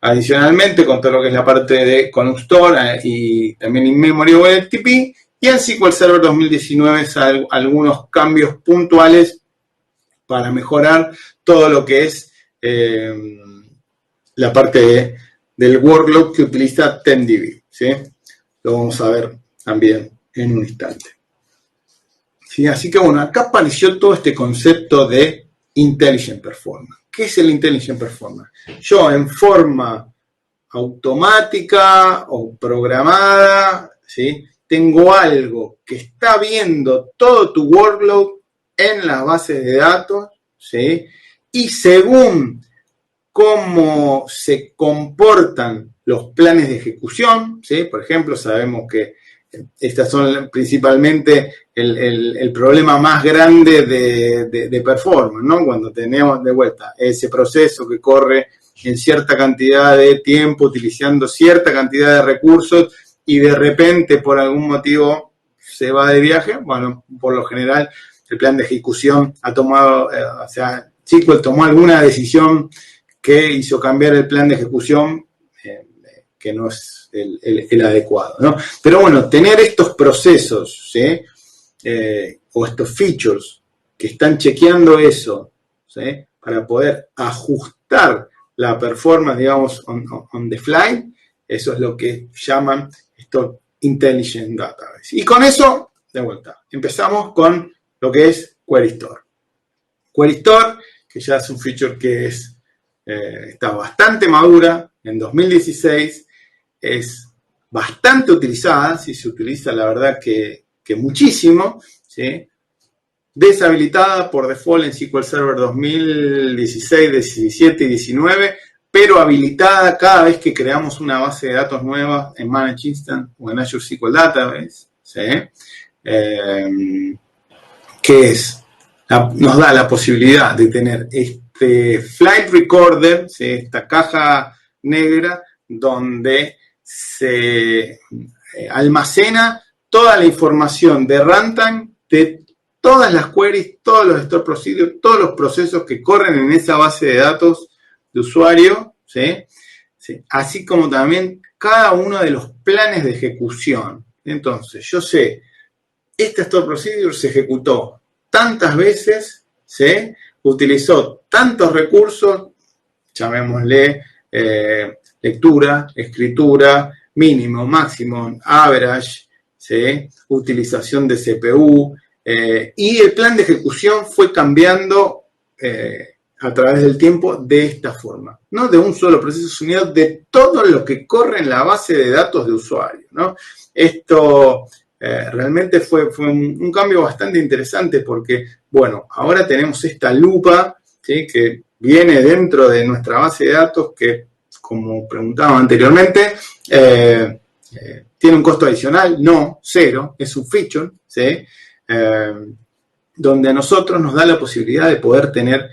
Adicionalmente, con todo lo que es la parte de Connext Store y también In-Memory OLTP, y en SQL Server 2019 algunos cambios puntuales para mejorar todo lo que es la parte del workload que utiliza TenDB, ¿sí? Lo vamos a ver también en un instante. ¿sí? Así que bueno, acá apareció todo este concepto de Intelligent Performance. ¿Qué es el Intelligent Performance? Yo en forma automática o programada, ¿sí? Tengo algo que está viendo todo tu workload en las bases de datos, ¿sí? Y según cómo se comportan los planes de ejecución, ¿sí? Por ejemplo, sabemos que estas son principalmente el problema más grande de performance, ¿no? Cuando tenemos de vuelta ese proceso que corre en cierta cantidad de tiempo, utilizando cierta cantidad de recursos, y de repente, por algún motivo, se va de viaje. Bueno, por lo general, el plan de ejecución ha tomado, o sea, SQL tomó alguna decisión que hizo cambiar el plan de ejecución, que no es el adecuado, ¿no? Pero bueno, tener estos procesos, ¿sí? O estos features que están chequeando eso, ¿sí? Para poder ajustar la performance, digamos, on the fly, eso es lo que llaman esto Intelligent Database. Y con eso, de vuelta, empezamos con lo que es Query Store. Query Store, que ya es un feature que está bastante madura, en 2016, es bastante utilizada, si se utiliza la verdad que muchísimo, ¿sí? Deshabilitada por default en SQL Server 2016, 17 y 19, pero habilitada cada vez que creamos una base de datos nueva en Managed Instance o en Azure SQL Database, ¿sí? Que nos da la posibilidad de tener este Flight Recorder, ¿sí? Esta caja negra donde se almacena toda la información de runtime de todas las queries, todos los store procedures, todos los procesos que corren en esa base de datos de usuario, ¿sí? ¿Sí? Así como también cada uno de los planes de ejecución. Entonces, yo sé, este store procedure se ejecutó tantas veces, ¿sí? Utilizó tantos recursos, llamémosle lectura, escritura, mínimo, máximo, average, ¿sí? Utilización de CPU, y el plan de ejecución fue cambiando a través del tiempo de esta forma, no de un solo proceso, sino de todo lo que corre en la base de datos de usuario, ¿no? Esto realmente fue un cambio bastante interesante porque, bueno, ahora tenemos esta lupa, ¿sí? Que viene dentro de nuestra base de datos que, como preguntaba anteriormente, tiene un costo adicional, no, cero, es un feature, ¿sí? Donde a nosotros nos da la posibilidad de poder tener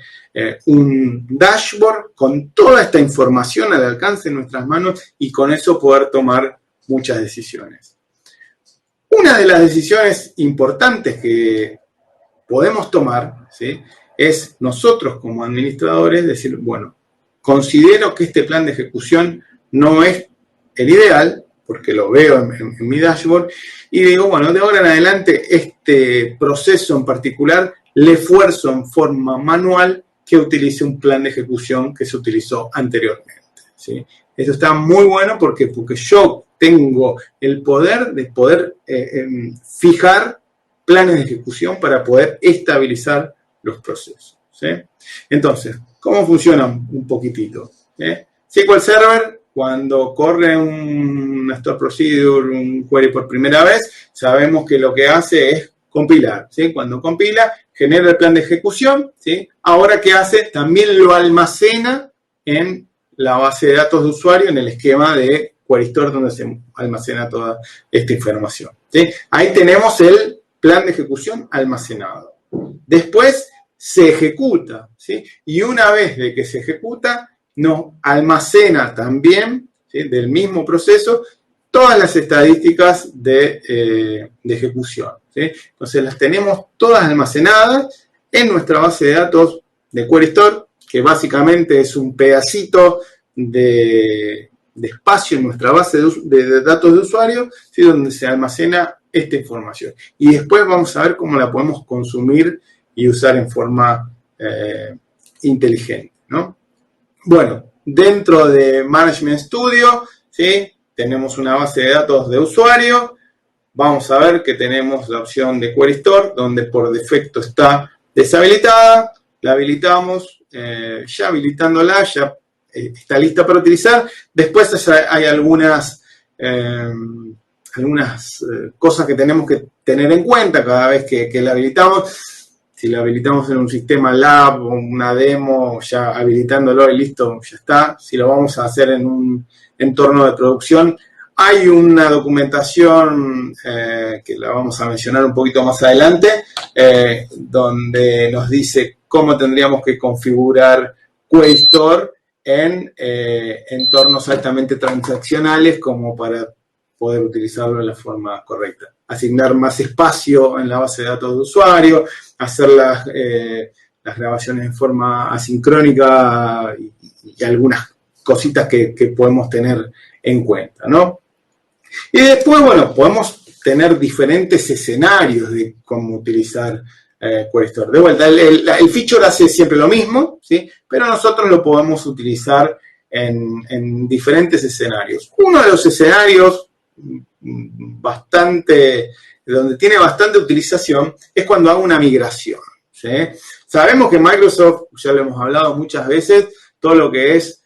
un dashboard con toda esta información al alcance de nuestras manos y con eso poder tomar muchas decisiones. Una de las decisiones importantes que podemos tomar, ¿sí? Es nosotros como administradores decir, bueno, considero que este plan de ejecución no es el ideal, porque lo veo en mi dashboard, y digo, bueno, de ahora en adelante este proceso en particular le esfuerzo en forma manual que utilice un plan de ejecución que se utilizó anteriormente, ¿sí? Eso está muy bueno porque yo tengo el poder de poder fijar planes de ejecución para poder estabilizar los procesos, ¿sí? Entonces, ¿cómo funciona un poquitito? SQL Server, cuando corre un store procedure, un query por primera vez, sabemos que lo que hace es compilar, ¿sí? Cuando compila, genera el plan de ejecución, ¿sí? Ahora, ¿qué hace? También lo almacena en la base de datos de usuario, en el esquema de Query Store, donde se almacena toda esta información, ¿sí? Ahí tenemos el plan de ejecución almacenado. Después se ejecuta, ¿sí? Y una vez de que se ejecuta, nos almacena también, ¿sí? Del mismo proceso todas las estadísticas de ejecución, ¿sí? Entonces las tenemos todas almacenadas en nuestra base de datos de Query Store, que básicamente es un pedacito de espacio en nuestra base de datos de usuario, ¿sí? Donde se almacena esta información. Y después vamos a ver cómo la podemos consumir y usar en forma inteligente, ¿no? Bueno, dentro de Management Studio, ¿sí? Tenemos una base de datos de usuario vamos a ver que tenemos la opción de Query Store, donde por defecto está deshabilitada, la habilitamos, ya habilitándola, ya está lista para utilizar. Después hay algunas cosas que tenemos que tener en cuenta cada vez que la habilitamos. Si la habilitamos en un sistema lab o una demo, ya habilitándolo y listo, ya está. Si lo vamos a hacer en un entorno de producción, hay una documentación que la vamos a mencionar un poquito más adelante, donde nos dice cómo tendríamos que configurar Query Store en entornos altamente transaccionales como para poder utilizarlo de la forma correcta. Asignar más espacio en la base de datos de usuario, hacer las grabaciones en forma asincrónica y algunas cositas que podemos tener en cuenta, ¿no? Y después, bueno, podemos tener diferentes escenarios de cómo utilizar Query Store. De vuelta, el feature hace siempre lo mismo, ¿sí? Pero nosotros lo podemos utilizar en diferentes escenarios. Uno de los escenarios donde tiene bastante utilización es cuando hago una migración, ¿sí? Sabemos que Microsoft, ya lo hemos hablado muchas veces, todo lo que es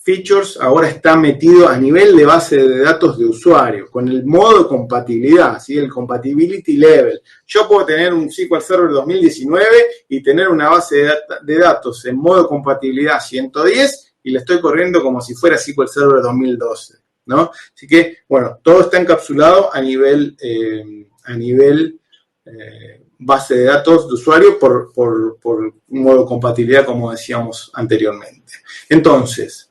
features ahora está metido a nivel de base de datos de usuario, con el modo compatibilidad, ¿sí? El compatibility level. Yo puedo tener un SQL Server 2019 y tener una base de datos en modo compatibilidad 110 y la estoy corriendo como si fuera SQL Server 2012. ¿No? Así que, bueno, todo está encapsulado a nivel base de datos de usuario por modo compatibilidad, como decíamos anteriormente. Entonces,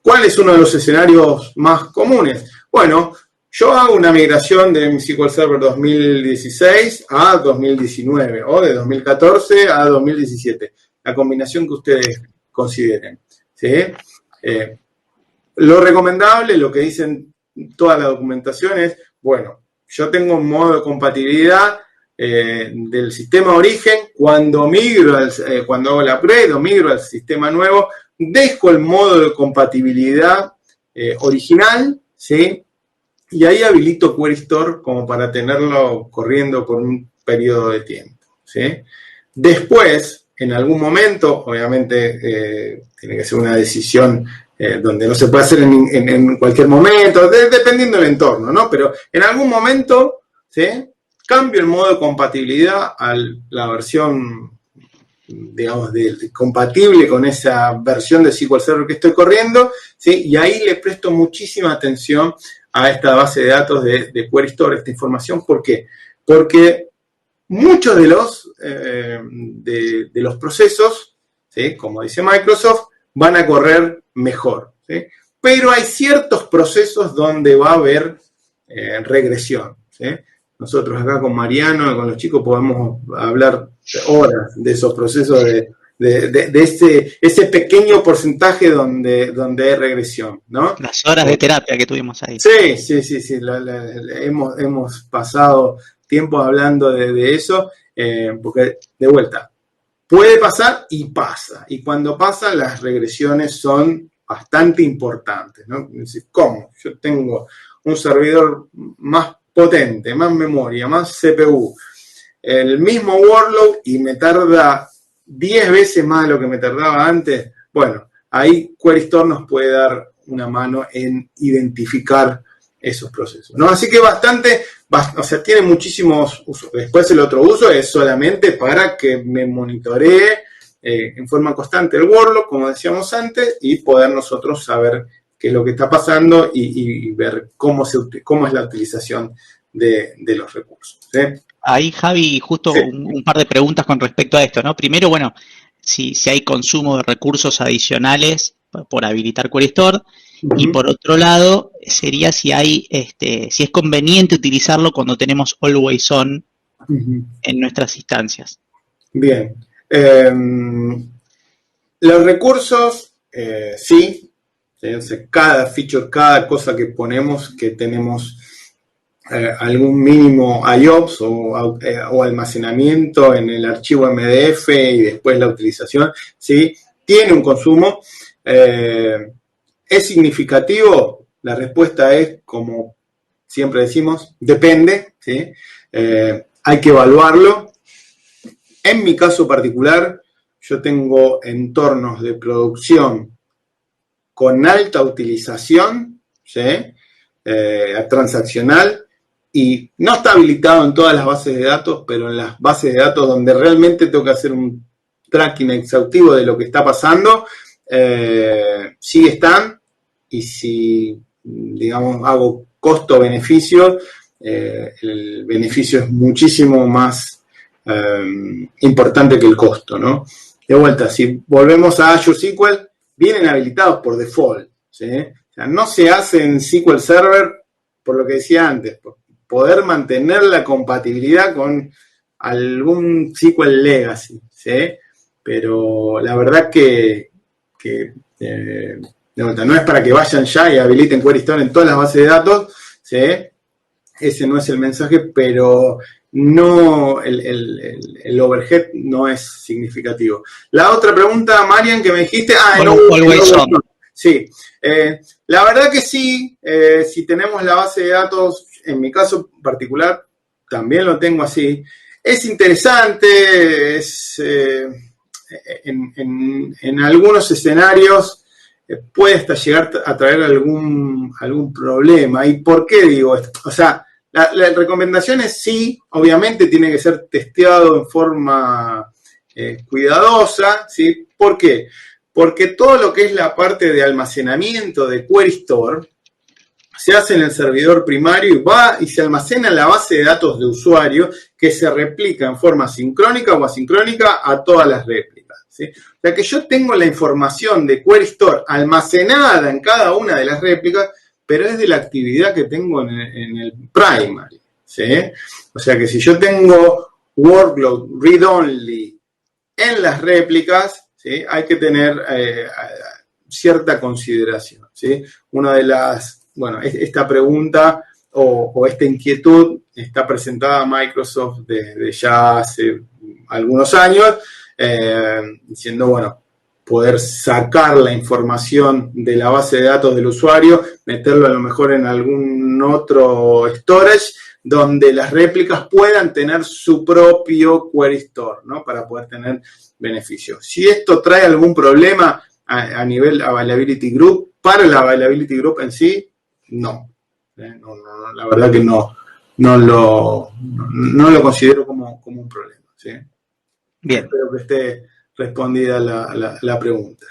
¿cuál es uno de los escenarios más comunes? Bueno, yo hago una migración de mi SQL Server 2016 a 2019 o de 2014 a 2017, la combinación que ustedes consideren, ¿sí? Lo recomendable, lo que dicen toda la documentación es, bueno, yo tengo un modo de compatibilidad del sistema origen, cuando hago la upgrade o migro al sistema nuevo, dejo el modo de compatibilidad original, ¿sí? Y ahí habilito Query Store como para tenerlo corriendo por un periodo de tiempo, ¿sí? Después, en algún momento, obviamente tiene que ser una decisión donde no se puede hacer en cualquier momento, dependiendo del entorno, ¿no? Pero en algún momento, ¿sí? Cambio el modo de compatibilidad a la versión, digamos, compatible con esa versión de SQL Server que estoy corriendo, ¿sí? Y ahí le presto muchísima atención a esta base de datos de Query Store, esta información. ¿Por qué? Porque muchos de los procesos, ¿sí? Como dice Microsoft, van a correr mejor, ¿sí? Pero hay ciertos procesos donde va a haber regresión, ¿sí? Nosotros acá con Mariano, con los chicos, podemos hablar horas de esos procesos, de ese pequeño porcentaje donde hay regresión, ¿no? Las horas de terapia que tuvimos ahí. Sí. Hemos pasado tiempo hablando de eso, porque, de vuelta, puede pasar y pasa. Y cuando pasa, las regresiones son bastante importantes, ¿no? ¿Cómo? Yo tengo un servidor más potente, más memoria, más CPU, el mismo workload y me tarda 10 veces más de lo que me tardaba antes. Bueno, ahí Query Store nos puede dar una mano en identificar esos procesos, ¿no? Así que tiene muchísimos usos. Después el otro uso es solamente para que me monitoree en forma constante el workload, como decíamos antes, y poder nosotros saber qué es lo que está pasando y ver cómo es la utilización de los recursos, ¿sí? Ahí, Javi, justo Sí. un par de preguntas con respecto a esto, ¿no? Primero, bueno, si hay consumo de recursos adicionales por habilitar Query Store. Y por otro lado, sería si es conveniente utilizarlo cuando tenemos Always On en nuestras instancias. Bien. Los recursos, sí. Cada feature, cada cosa que ponemos, que tenemos algún mínimo IOPS o almacenamiento en el archivo MDF y después la utilización, ¿sí? Tiene un consumo. ¿Es significativo? La respuesta es como siempre decimos, depende, ¿sí? Hay que evaluarlo. En mi caso particular, yo tengo entornos de producción con alta utilización, ¿sí? Transaccional, y no está habilitado en todas las bases de datos, pero en las bases de datos donde realmente tengo que hacer un tracking exhaustivo de lo que está pasando, sí están, y si, digamos, hago costo-beneficio, el beneficio es muchísimo más importante que el costo, ¿no? De vuelta, si volvemos a Azure SQL, vienen habilitados por default, ¿sí? O sea, no se hace en SQL Server, por lo que decía antes, por poder mantener la compatibilidad con algún SQL Legacy, ¿sí? Pero la verdad que de vuelta, no es para que vayan ya y habiliten Query Store en todas las bases de datos, ¿sí? Ese no es el mensaje, pero no, el overhead no es significativo. La otra pregunta, Marian, que me dijiste, sí, la verdad que sí, si tenemos la base de datos, en mi caso particular, también lo tengo así. Es interesante, en algunos escenarios puede hasta llegar a traer algún problema. ¿Y por qué digo esto? O sea, la recomendación es sí, obviamente tiene que ser testeado en forma cuidadosa, ¿sí? ¿Por qué? Porque todo lo que es la parte de almacenamiento de Query Store se hace en el servidor primario y va y se almacena en la base de datos de usuario, que se replica en forma sincrónica o asincrónica a todas las réplicas, ¿sí? O sea que yo tengo la información de Query Store almacenada en cada una de las réplicas, pero es de la actividad que tengo en el primary, ¿sí? O sea que si yo tengo workload read-only en las réplicas, ¿sí? Hay que tener cierta consideración, ¿sí? Una de las, bueno, esta pregunta o esta inquietud está presentada a Microsoft desde ya hace algunos años, diciendo, bueno, poder sacar la información de la base de datos del usuario, meterlo a lo mejor en algún otro storage, donde las réplicas puedan tener su propio Query Store, ¿no? Para poder tener beneficios. Si esto trae algún problema a nivel Availability Group, para la Availability Group en sí, no. No, la verdad que no lo considero como un problema, ¿sí? Bien. Espero que esté respondida la pregunta.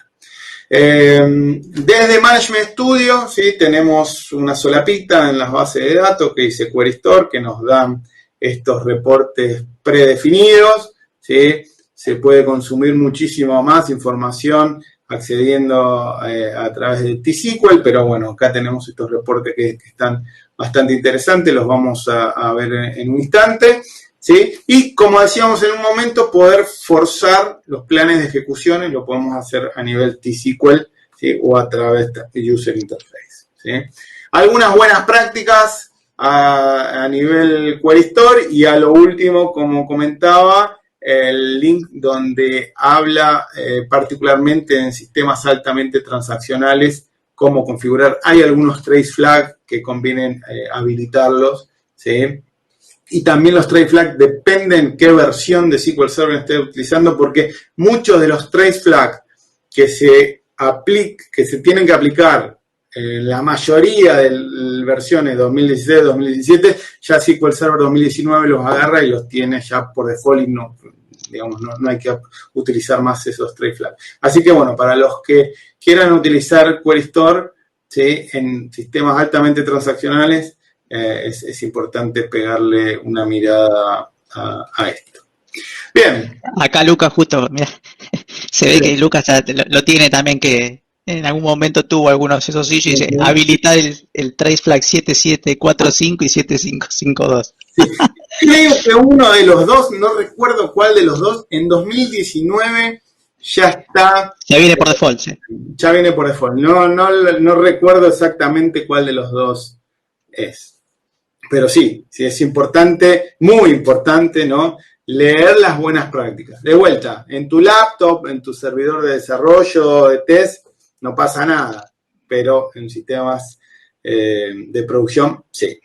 Desde Management Studio, ¿sí? Tenemos una solapita en las bases de datos que dice Query Store, que nos dan estos reportes predefinidos, ¿sí? Se puede consumir muchísimo más información accediendo a través de T-SQL, pero bueno, acá tenemos estos reportes que están bastante interesantes, los vamos a ver en un instante, ¿sí? Y como decíamos en un momento, poder forzar los planes de ejecuciones, lo podemos hacer a nivel T-SQL, ¿sí? O a través de User Interface, ¿sí? Algunas buenas prácticas a nivel Query Store, y a lo último, como comentaba, el link donde habla particularmente en sistemas altamente transaccionales cómo configurar. Hay algunos trace flags que convienen habilitarlos, ¿sí? Y también los trace flags dependen qué versión de SQL Server esté utilizando, porque muchos de los trace flags que se tienen que aplicar en la mayoría de versiones 2016-2017, ya SQL Server 2019 los agarra y los tiene ya por default, y no hay que utilizar más esos trace flags. Así que bueno, para los que quieran utilizar Query Store, ¿sí? En sistemas altamente transaccionales, es importante pegarle una mirada a esto. Bien. Acá Lucas justo, mira, se ve que Lucas lo tiene también, que en algún momento tuvo algunos de esos issues, y dice, habilitar el trace flag 7745 y 7552. Sí. Creo que uno de los dos, no recuerdo cuál de los dos, en 2019 ya está. Ya viene por default, sí. Ya viene por default. No recuerdo exactamente cuál de los dos es. Pero sí es importante, muy importante, ¿no? Leer las buenas prácticas. De vuelta, en tu laptop, en tu servidor de desarrollo, de test, no pasa nada. Pero en sistemas de producción, sí.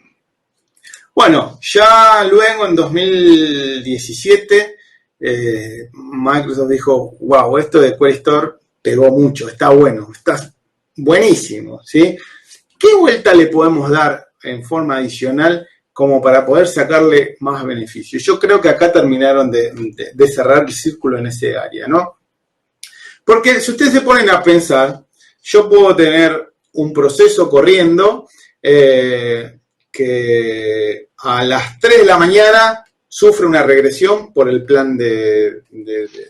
Bueno, ya luego en 2017 Microsoft dijo, wow, esto de Query Store pegó mucho, está bueno, está buenísimo, ¿sí? ¿Qué vuelta le podemos dar en forma adicional como para poder sacarle más beneficios? Yo creo que acá terminaron de cerrar el círculo en ese área, ¿no? Porque si ustedes se ponen a pensar, yo puedo tener un proceso corriendo que a las 3 de la mañana sufre una regresión por el plan de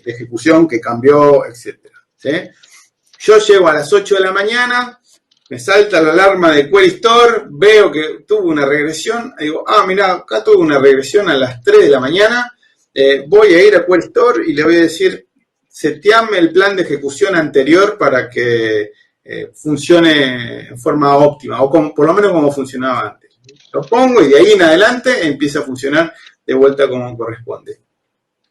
ejecución que cambió, etc. ¿Sí? Yo llego a las 8 de la mañana, me salta la alarma de Query Store, veo que tuvo una regresión, y digo, mirá, acá tuve una regresión a las 3 de la mañana, voy a ir a Query Store y le voy a decir, seteame el plan de ejecución anterior para que funcione en forma óptima, o por lo menos como funcionaba antes. Lo pongo y de ahí en adelante empieza a funcionar de vuelta como corresponde.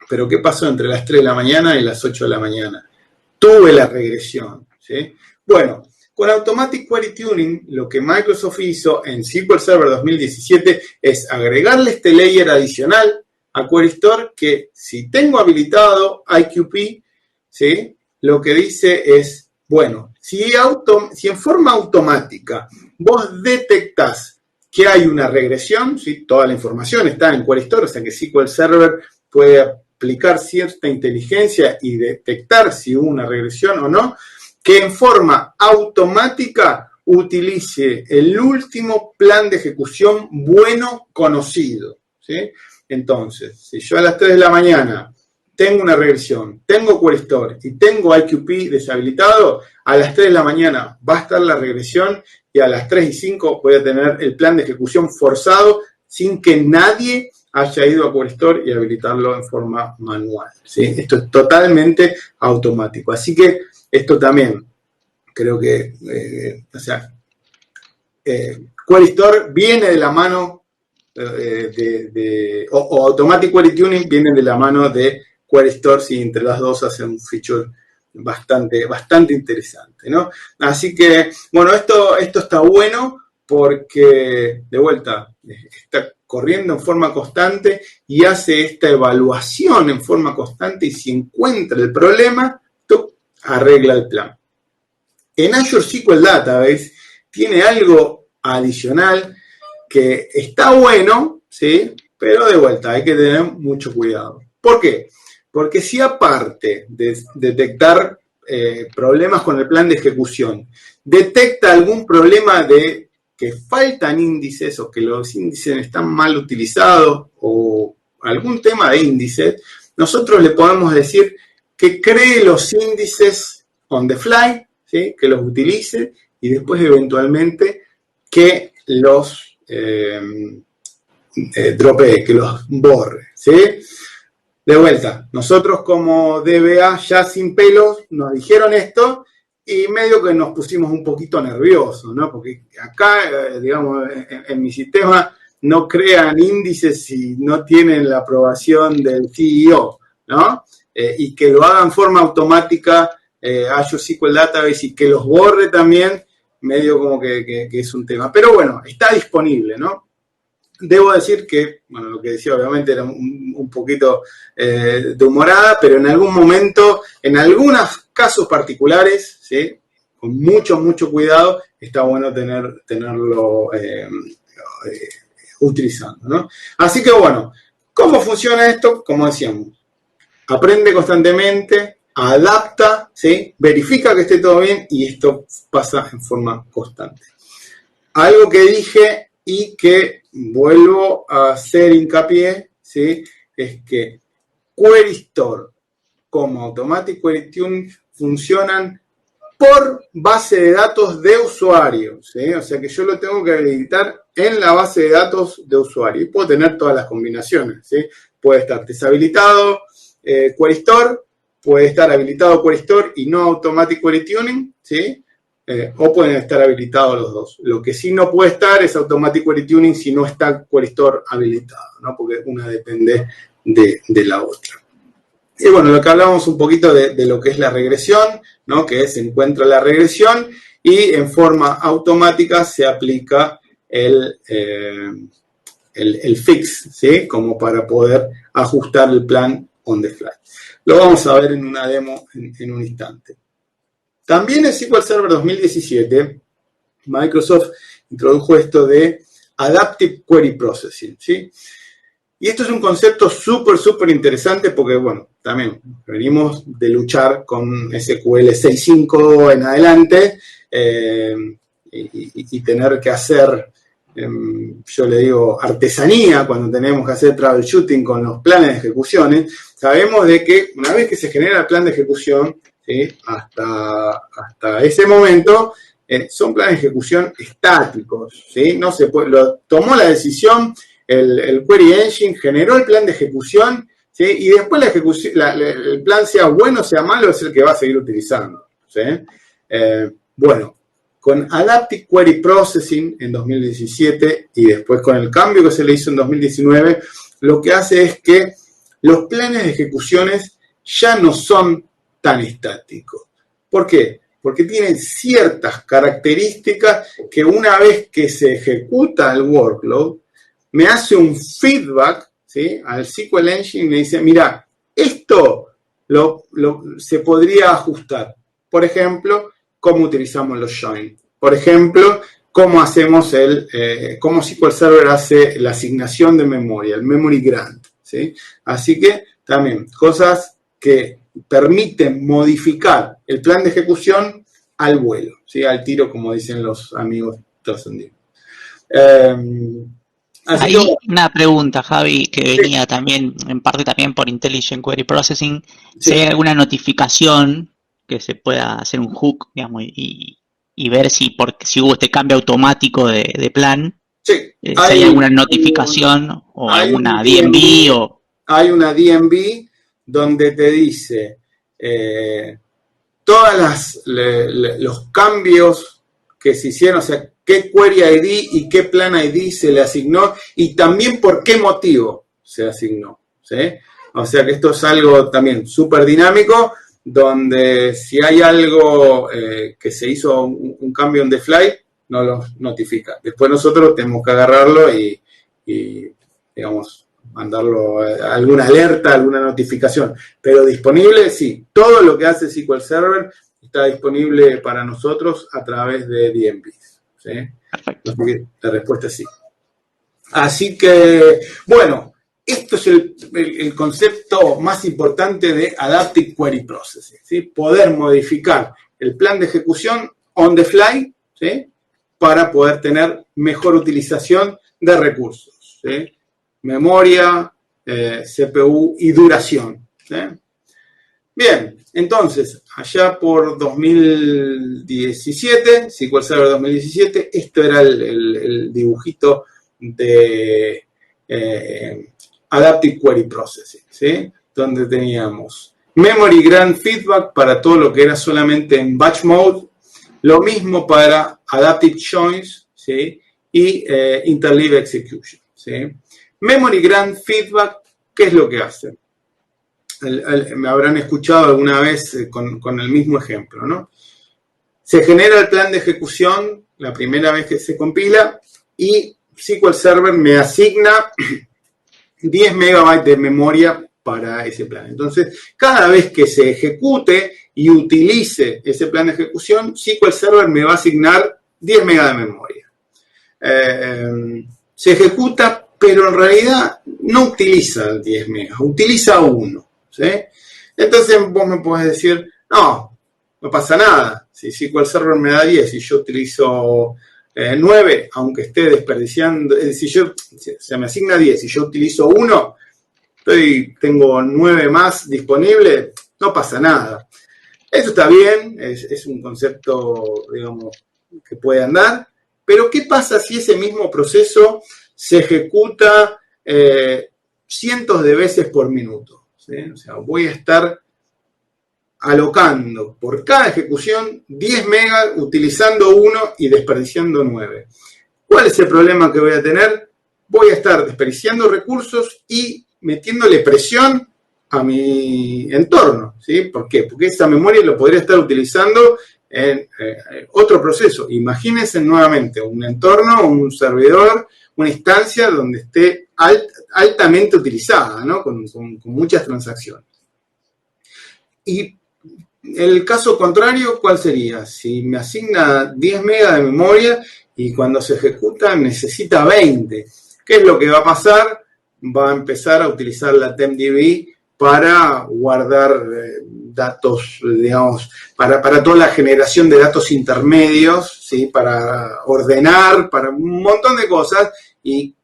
Pero ¿qué pasó entre las 3 de la mañana y las 8 de la mañana? Tuve la regresión, ¿sí? Bueno, con Automatic Query Tuning, lo que Microsoft hizo en SQL Server 2017 es agregarle este layer adicional a Query Store que si tengo habilitado IQP, ¿sí? Lo que dice es, bueno, si en forma automática vos detectás que hay una regresión, ¿sí? Toda la información está en Query Store, o sea que SQL Server puede aplicar cierta inteligencia y detectar si hubo una regresión o no, que en forma automática utilice el último plan de ejecución bueno conocido, ¿sí? Entonces, si yo a las 3 de la mañana tengo una regresión, tengo Query Store y tengo IQP deshabilitado, a las 3 de la mañana va a estar la regresión y a las 3 y 5 voy a tener el plan de ejecución forzado sin que nadie haya ido a Query Store y habilitarlo en forma manual, ¿sí? Esto es totalmente automático. Así que esto también creo que, Query Store viene de la mano o Automatic Query Tuning viene de la mano de Query Store, si entre las dos hacen un feature bastante interesante, ¿no? Así que, bueno, esto está bueno porque, de vuelta, está corriendo en forma constante y hace esta evaluación en forma constante y si encuentra el problema, arregla el plan. En Azure SQL Database tiene algo adicional que está bueno, ¿sí? Pero de vuelta hay que tener mucho cuidado. ¿Por qué? Porque si aparte de detectar problemas con el plan de ejecución, detecta algún problema de que faltan índices o que los índices están mal utilizados o algún tema de índices, nosotros le podemos decir que cree los índices on the fly, ¿sí? Que los utilice y después eventualmente que los dropee, que los borre, ¿sí? De vuelta, nosotros como DBA ya sin pelos nos dijeron esto y medio que nos pusimos un poquito nerviosos, ¿no? Porque acá, digamos, en mi sistema no crean índices si no tienen la aprobación del CEO, ¿no? Y que lo hagan en forma automática Azure SQL Database y que los borre también, medio como que es un tema. Pero bueno, está disponible, ¿no? Debo decir que, bueno, lo que decía obviamente era un poquito de humorada, pero en algún momento, en algunos casos particulares, ¿sí? Con mucho cuidado, está bueno tenerlo utilizando, ¿no? Así que bueno, ¿cómo funciona esto? Como decíamos, aprende constantemente, adapta, ¿sí? Verifica que esté todo bien y esto pasa en forma constante. Algo que dije y que vuelvo a hacer hincapié, ¿sí? Es que Query Store como Automatic Query Tuning funcionan por base de datos de usuario, ¿sí? O sea que yo lo tengo que habilitar en la base de datos de usuario y puedo tener todas las combinaciones, ¿sí? Puede estar deshabilitado Query Store, puede estar habilitado Query Store y no Automatic Query Tuning, ¿sí? O pueden estar habilitados los dos. Lo que sí no puede estar es Automatic Query Tuning si no está Query Store habilitado, ¿no? Porque una depende de la otra. Y bueno, lo que hablamos un poquito de lo que es la regresión, ¿no? Que se encuentra la regresión y en forma automática se aplica el el fix, ¿sí? Como para poder ajustar el plan on the fly. Lo vamos a ver en una demo en un instante. También en SQL Server 2017, Microsoft introdujo esto de Adaptive Query Processing, ¿sí? Y esto es un concepto súper interesante porque, bueno, también venimos de luchar con SQL 6.5 en adelante y tener que hacer, yo le digo, artesanía cuando tenemos que hacer troubleshooting con los planes de ejecuciones. Sabemos de que una vez que se genera el plan de ejecución, ¿sí? hasta ese momento, son planes de ejecución estáticos, ¿sí? No se puede, tomó la decisión el Query Engine, generó el plan de ejecución, ¿sí? Y después el plan sea bueno o sea malo es el que va a seguir utilizando, ¿sí? Bueno, con Adaptive Query Processing en 2017 y después con el cambio que se le hizo en 2019, lo que hace es que los planes de ejecuciones ya no son tan estáticos. ¿Por qué? Porque tienen ciertas características que una vez que se ejecuta el workload, me hace un feedback, ¿sí? Al SQL Engine y me dice, mira, esto se podría ajustar. Por ejemplo, cómo utilizamos los join. Por ejemplo, cómo hacemos cómo SQL Server hace la asignación de memoria, el memory grant, ¿sí? Así que también cosas que permiten modificar el plan de ejecución al vuelo, ¿sí? Al tiro, como dicen los amigos trascendidos. Hay una pregunta, Javi, que venía también, en parte también por Intelligent Query Processing. Si hay alguna notificación que se pueda hacer un hook, digamos, y ver si hubo este cambio automático de plan. Sí. Si hay alguna notificación o alguna DNB o... Hay una DNB donde te dice todas los cambios que se hicieron, o sea, qué query ID y qué plan ID se le asignó y también por qué motivo se asignó, ¿sí? O sea que esto es algo también súper dinámico, donde si hay algo que se hizo un cambio on the fly, nos lo notifica. Después nosotros tenemos que agarrarlo y digamos, mandarlo a alguna alerta, alguna notificación. Pero disponible, sí. Todo lo que hace SQL Server está disponible para nosotros a través de DMPs, ¿sí? Perfecto. Así que la respuesta es sí. Así que, bueno, esto es el concepto más importante de Adaptive Query Processing, ¿sí? Poder modificar el plan de ejecución on the fly, ¿sí? Para poder tener mejor utilización de recursos, ¿sí? Memoria, CPU y duración, ¿sí? Bien, entonces, allá por 2017, SQL Server 2017, esto era el dibujito de Adaptive Query Processing, ¿sí? Donde teníamos Memory Grant Feedback para todo lo que era solamente en batch mode, lo mismo para Adaptive Joins, ¿sí? Y Interleave Execution, ¿sí? Memory Grant Feedback, ¿qué es lo que hace? Me habrán escuchado alguna vez con el mismo ejemplo, ¿no? Se genera el plan de ejecución la primera vez que se compila y SQL Server me asigna 10 megabytes de memoria para ese plan. Entonces, cada vez que se ejecute y utilice ese plan de ejecución, SQL Server me va a asignar 10 megas de memoria. Se ejecuta, pero en realidad no utiliza 10 megas, utiliza 1. ¿Sí? Entonces vos me podés decir, no pasa nada. Si SQL Server me da 10 y yo utilizo 9, aunque esté desperdiciando, si se me asigna 10 y yo utilizo 1, tengo 9 más disponibles, no pasa nada. Eso está bien, es un concepto, digamos, que puede andar, pero ¿qué pasa si ese mismo proceso se ejecuta cientos de veces por minuto? ¿Sí? O sea, voy a estar alocando por cada ejecución 10 megas, utilizando 1 y desperdiciando 9. ¿Cuál es el problema que voy a tener? Voy a estar desperdiciando recursos y metiéndole presión a mi entorno, ¿sí? ¿Por qué? Porque esa memoria lo podría estar utilizando en otro proceso. Imagínense nuevamente un entorno, un servidor, una instancia donde esté altamente utilizada, ¿no? Con muchas transacciones. Y el caso contrario, ¿cuál sería? Si me asigna 10 megas de memoria y cuando se ejecuta necesita 20, ¿qué es lo que va a pasar? Va a empezar a utilizar la TempDB para guardar datos, digamos, para toda la generación de datos intermedios, ¿sí? Para ordenar, para un montón de cosas, y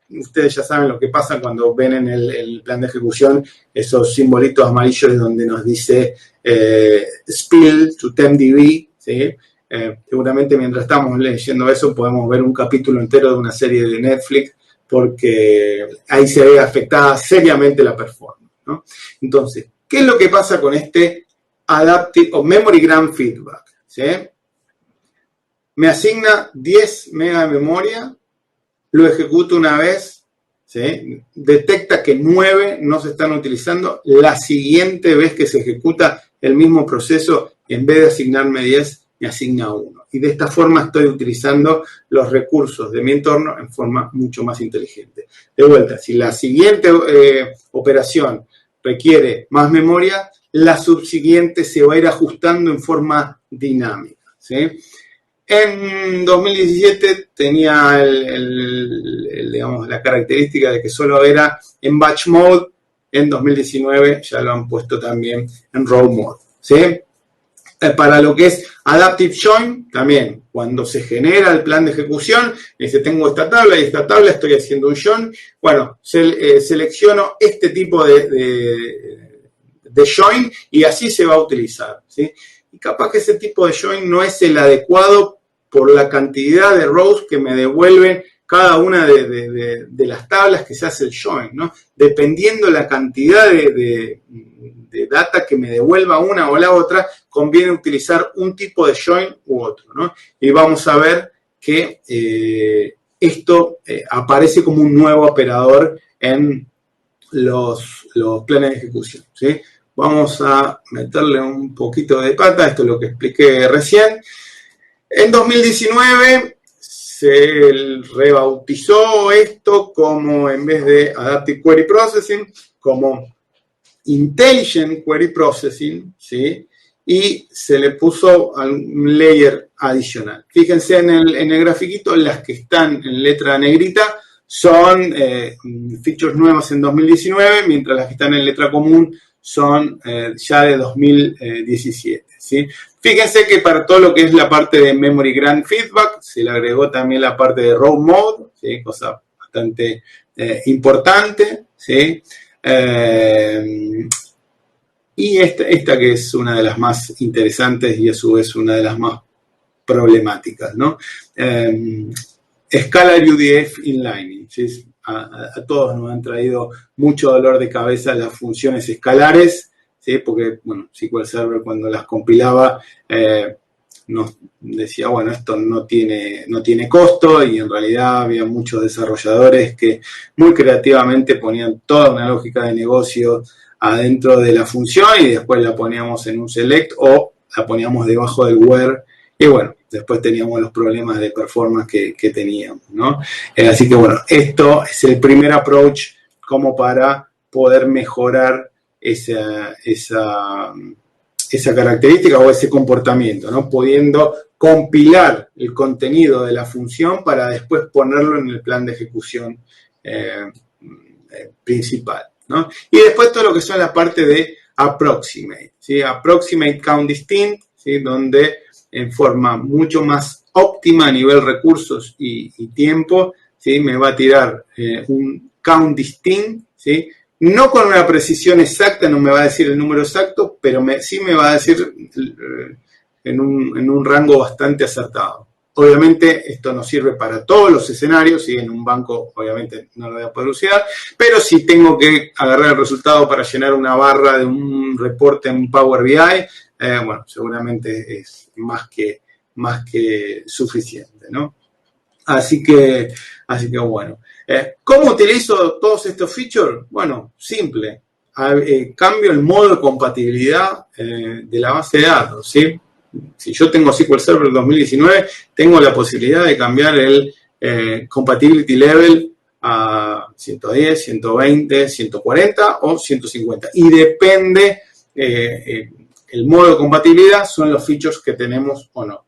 ustedes ya saben lo que pasa cuando ven en el plan de ejecución esos simbolitos amarillos donde nos dice spill to TempDB, ¿sí? Seguramente mientras estamos leyendo eso podemos ver un capítulo entero de una serie de Netflix, porque ahí se ve afectada seriamente la performance, ¿no? Entonces, ¿qué es lo que pasa con este Adaptive o Memory Grant Feedback? ¿Sí? Me asigna 10 megas de memoria, lo ejecuto una vez, ¿sí? Detecta que 9 no se están utilizando, la siguiente vez que se ejecuta el mismo proceso, en vez de asignarme 10, me asigna 1. Y de esta forma estoy utilizando los recursos de mi entorno en forma mucho más inteligente. De vuelta, si la siguiente operación requiere más memoria, la subsiguiente se va a ir ajustando en forma dinámica, ¿sí? En 2017 tenía digamos, la característica de que solo era en batch mode. En 2019 ya lo han puesto también en row mode, ¿sí? Para lo que es Adaptive Join, también, cuando se genera el plan de ejecución, dice, tengo esta tabla y esta tabla, estoy haciendo un join. Bueno, selecciono este tipo de join y así se va a utilizar, ¿sí? Y capaz que ese tipo de join no es el adecuado por la cantidad de rows que me devuelven cada una de las tablas que se hace el join, ¿no? Dependiendo la cantidad de data que me devuelva una o la otra, conviene utilizar un tipo de join u otro, ¿no? Y vamos a ver que esto aparece como un nuevo operador en los planes de ejecución, ¿sí? Vamos a meterle un poquito de pata, esto es lo que expliqué recién. En 2019 se rebautizó esto como, en vez de Adaptive Query Processing, como Intelligent Query Processing, ¿sí? Y se le puso un layer adicional. Fíjense en el grafiquito, las que están en letra negrita son features nuevas en 2019, mientras las que están en letra común son ya de 2017, ¿sí? Fíjense que para todo lo que es la parte de Memory Grant Feedback, se le agregó también la parte de Row Mode, ¿sí? Cosa bastante importante, ¿sí? Y esta que es una de las más interesantes y a su vez una de las más problemáticas, ¿no? Scalar UDF Inlining, ¿sí? A todos nos han traído mucho dolor de cabeza las funciones escalares, ¿sí? Porque, bueno, SQL Server cuando las compilaba nos decía, bueno, esto no tiene costo, y en realidad había muchos desarrolladores que muy creativamente ponían toda una lógica de negocio adentro de la función y después la poníamos en un select o la poníamos debajo del where, y bueno, después teníamos los problemas de performance que teníamos, ¿no? Así que bueno, esto es el primer approach como para poder mejorar esa característica o ese comportamiento, ¿no? Pudiendo compilar el contenido de la función para después ponerlo en el plan de ejecución principal, ¿no? Y después todo lo que son la parte de approximate, ¿sí? Approximate count distinct, ¿sí? Donde en forma mucho más óptima a nivel recursos y tiempo, ¿sí? Me va a tirar un count distinct, ¿sí? No con una precisión exacta, no me va a decir el número exacto, pero sí me va a decir en un rango bastante acertado. Obviamente esto no sirve para todos los escenarios, ¿sí? En un banco obviamente no lo voy a poder usar, pero si tengo que agarrar el resultado para llenar una barra de un reporte en Power BI, bueno, seguramente es más que suficiente, ¿no? Así que bueno. ¿Cómo utilizo todos estos features? Bueno, simple. Cambio el modo de compatibilidad de la base de datos, ¿sí? Si yo tengo SQL Server 2019, tengo la posibilidad de cambiar el compatibility level a 110, 120, 140 o 150. Y depende, el modo de compatibilidad son los features que tenemos o no.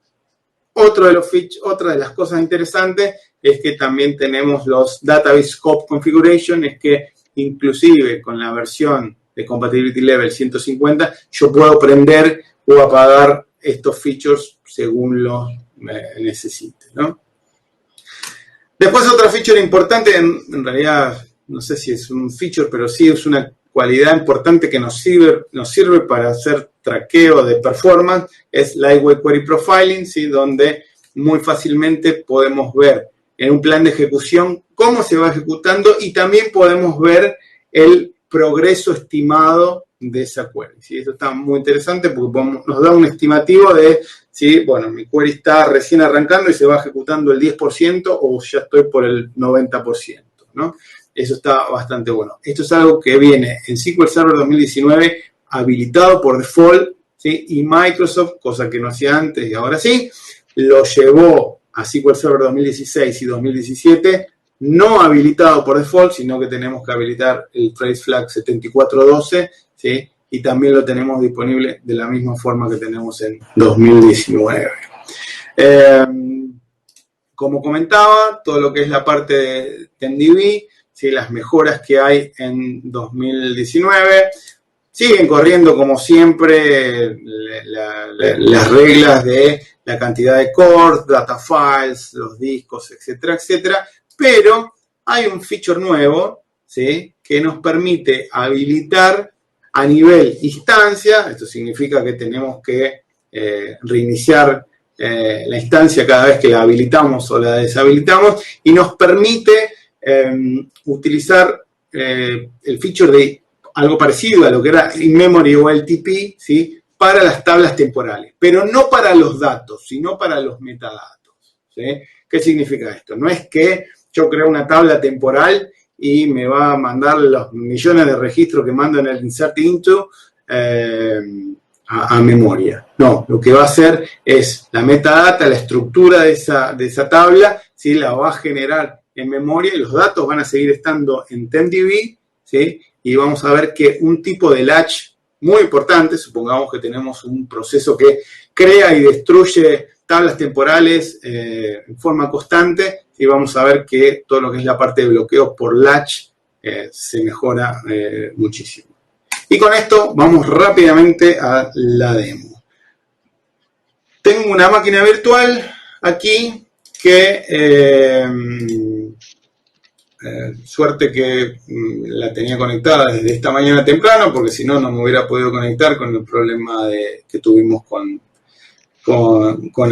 Otra de las cosas interesantes es que también tenemos los Database Scope Configuration, es que inclusive con la versión de Compatibility Level 150, yo puedo prender o apagar estos features según los necesite, ¿no? Después otra feature importante, en realidad no sé si es un feature, pero sí es una cualidad importante que nos sirve para hacer traqueo de performance, es Lightweight Query Profiling, ¿sí? Donde muy fácilmente podemos ver en un plan de ejecución cómo se va ejecutando y también podemos ver el progreso estimado de esa query, ¿sí? Esto está muy interesante porque nos da un estimativo de si, bueno, mi query está recién arrancando y se va ejecutando el 10% o ya estoy por el 90%, ¿no? Eso está bastante bueno. Esto es algo que viene en SQL Server 2019 habilitado por default, ¿sí? Y Microsoft, cosa que no hacía antes y ahora sí, lo llevó a SQL Server 2016 y 2017 no habilitado por default, sino que tenemos que habilitar el trace flag 7412, ¿sí? Y también lo tenemos disponible de la misma forma que tenemos en 2019. Como comentaba, todo lo que es la parte de TenDB, ¿sí? Las mejoras que hay en 2019, siguen corriendo como siempre las reglas de la cantidad de cores, data files, los discos, etcétera, etcétera, pero hay un feature nuevo, ¿sí? Que nos permite habilitar a nivel instancia. Esto significa que tenemos que reiniciar la instancia cada vez que la habilitamos o la deshabilitamos, y nos permite utilizar el feature de algo parecido a lo que era in-memory o LTP, ¿sí? Para las tablas temporales, pero no para los datos, sino para los metadatos, ¿sí? ¿Qué significa esto? No es que yo creo una tabla temporal y me va a mandar los millones de registros que mando en el insert into a memoria. No, lo que va a hacer es la metadata, la estructura de esa tabla, ¿sí? La va a generar en memoria y los datos van a seguir estando en TenDB, ¿sí? Y vamos a ver que un tipo de latch muy importante, supongamos que tenemos un proceso que crea y destruye tablas temporales en forma constante, y vamos a ver que todo lo que es la parte de bloqueo por latch se mejora muchísimo. Y con esto vamos rápidamente a la demo. Tengo una máquina virtual aquí que suerte que la tenía conectada desde esta mañana temprano, porque si no, no me hubiera podido conectar con el problema que tuvimos con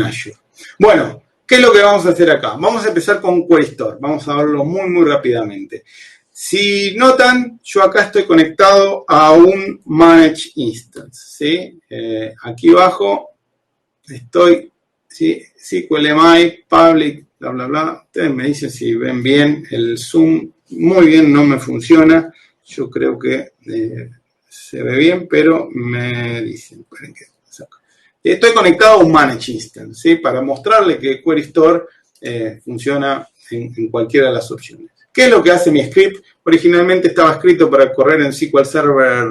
Azure. Bueno, ¿qué es lo que vamos a hacer acá? Vamos a empezar con Query Store. Vamos a verlo muy, muy rápidamente. Si notan, yo acá estoy conectado a un Manage Instance, ¿sí? Aquí abajo estoy, ¿sí? SQLMI, Public, bla, bla, bla. Ustedes me dicen si ven bien el Zoom. Muy bien, no me funciona. Yo creo que se ve bien, pero me dicen, esperen que saco. Estoy conectado a un Manage Instance, ¿sí? Para mostrarle que Query Store funciona en cualquiera de las opciones. ¿Qué es lo que hace mi script? Originalmente estaba escrito para correr en SQL Server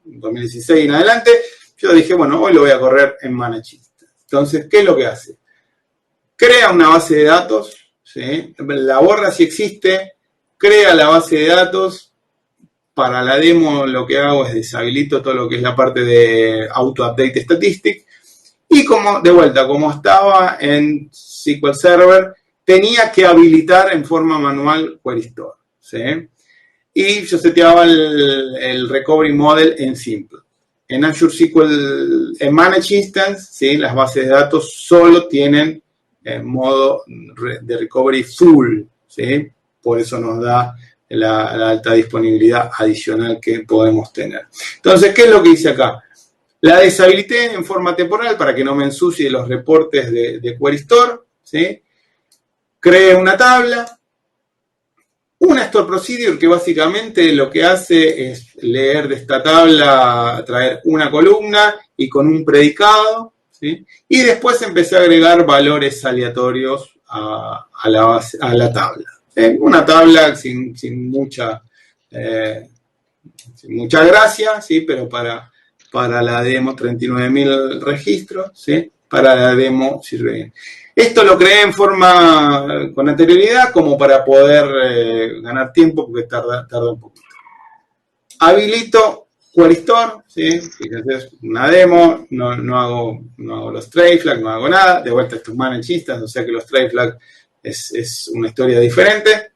2016 en adelante. Yo dije, bueno, hoy lo voy a correr en Manage Instance. Entonces, ¿qué es lo que hace? Crea una base de datos, ¿sí? La borra si existe, crea la base de datos. Para la demo lo que hago es deshabilito todo lo que es la parte de Auto-Update Statistic. Y como, de vuelta, como estaba en SQL Server, tenía que habilitar en forma manual Query Store, ¿sí? Y yo seteaba el Recovery Model en Simple. En Azure SQL, en Manage Instance, ¿sí? Las bases de datos solo tienen modo de Recovery Full, ¿sí? Por eso nos da la alta disponibilidad adicional que podemos tener. Entonces, ¿qué es lo que hice acá? La deshabilité en forma temporal para que no me ensucie los reportes de Query Store, ¿sí? Creé una tabla, una Store Procedure que básicamente lo que hace es leer de esta tabla, traer una columna y con un predicado, ¿sí? Y después empecé a agregar valores aleatorios a la tabla. Una tabla sin mucha gracia, ¿sí? Pero para la demo, 39.000 registros, ¿sí? Para la demo sirve bien. Esto lo creé en forma con anterioridad como para poder ganar tiempo porque tarda un poquito. Habilito Querystor, ¿sí? Fíjense, es una demo, no hago los tray flags, no hago nada. De vuelta estos manage instance, o sea que los tray flags es una historia diferente.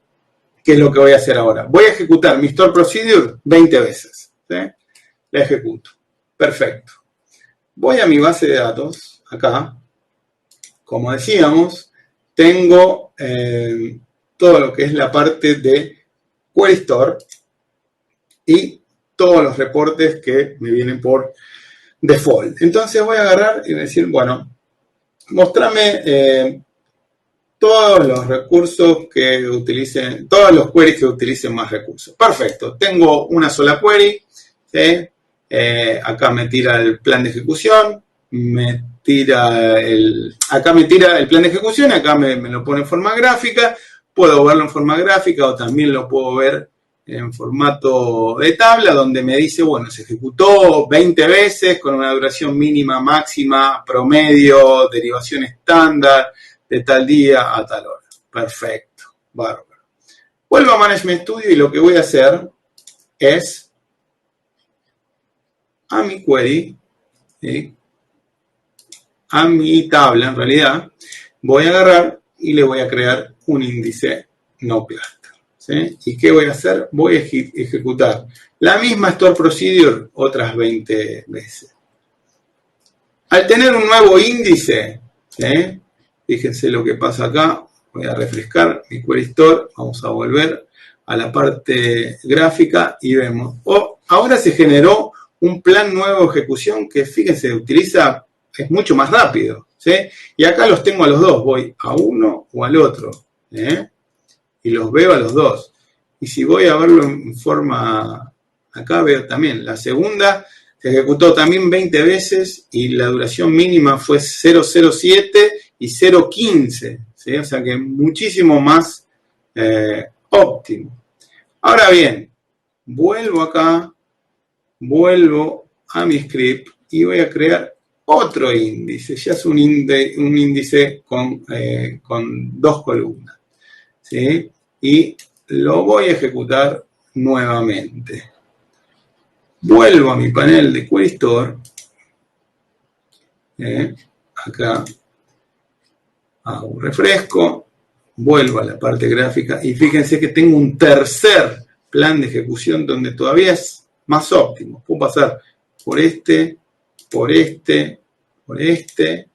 ¿Qué es lo que voy a hacer ahora? Voy a ejecutar mi store procedure 20 veces, ¿sí? La ejecuto. Perfecto. Voy a mi base de datos, acá. Como decíamos, tengo todo lo que es la parte de Querystor y todos los reportes que me vienen por default. Entonces voy a agarrar y decir, bueno, mostrame todos los recursos que utilicen, todos los queries que utilicen más recursos. Perfecto, tengo una sola query, ¿sí? Acá me tira el plan de ejecución, acá me tira el plan de ejecución, acá me lo pone en forma gráfica, puedo verlo en forma gráfica o también lo puedo ver en formato de tabla, donde me dice, bueno, se ejecutó 20 veces con una duración mínima, máxima, promedio, derivación estándar, de tal día a tal hora. Perfecto, bárbaro. Vuelvo a Management Studio y lo que voy a hacer es a mi query, ¿sí? A mi tabla, en realidad, voy a agarrar y le voy a crear un índice no cluster, ¿sí? ¿Y qué voy a hacer? Voy a ejecutar la misma store procedure otras 20 veces. Al tener un nuevo índice, ¿sí? Fíjense lo que pasa acá. Voy a refrescar mi Querystor. Vamos a volver a la parte gráfica y vemos. Ahora se generó un plan nuevo de ejecución que, fíjense, es mucho más rápido, ¿sí? Y acá los tengo a los dos. Voy a uno o al otro, ¿eh? Y los veo a los dos. Y si voy a verlo en forma... Acá veo también la segunda... Se ejecutó también 20 veces y la duración mínima fue 0.07 y 0.15, ¿sí? O sea que muchísimo más óptimo. Ahora bien, vuelvo acá, vuelvo a mi script y voy a crear otro índice. Ya es un índice con 2 columnas, ¿sí? Y lo voy a ejecutar nuevamente. Vuelvo a mi panel de Querystor, acá hago un refresco, vuelvo a la parte gráfica y fíjense que tengo un tercer plan de ejecución donde todavía es más óptimo. Puedo pasar por este, por este, por este,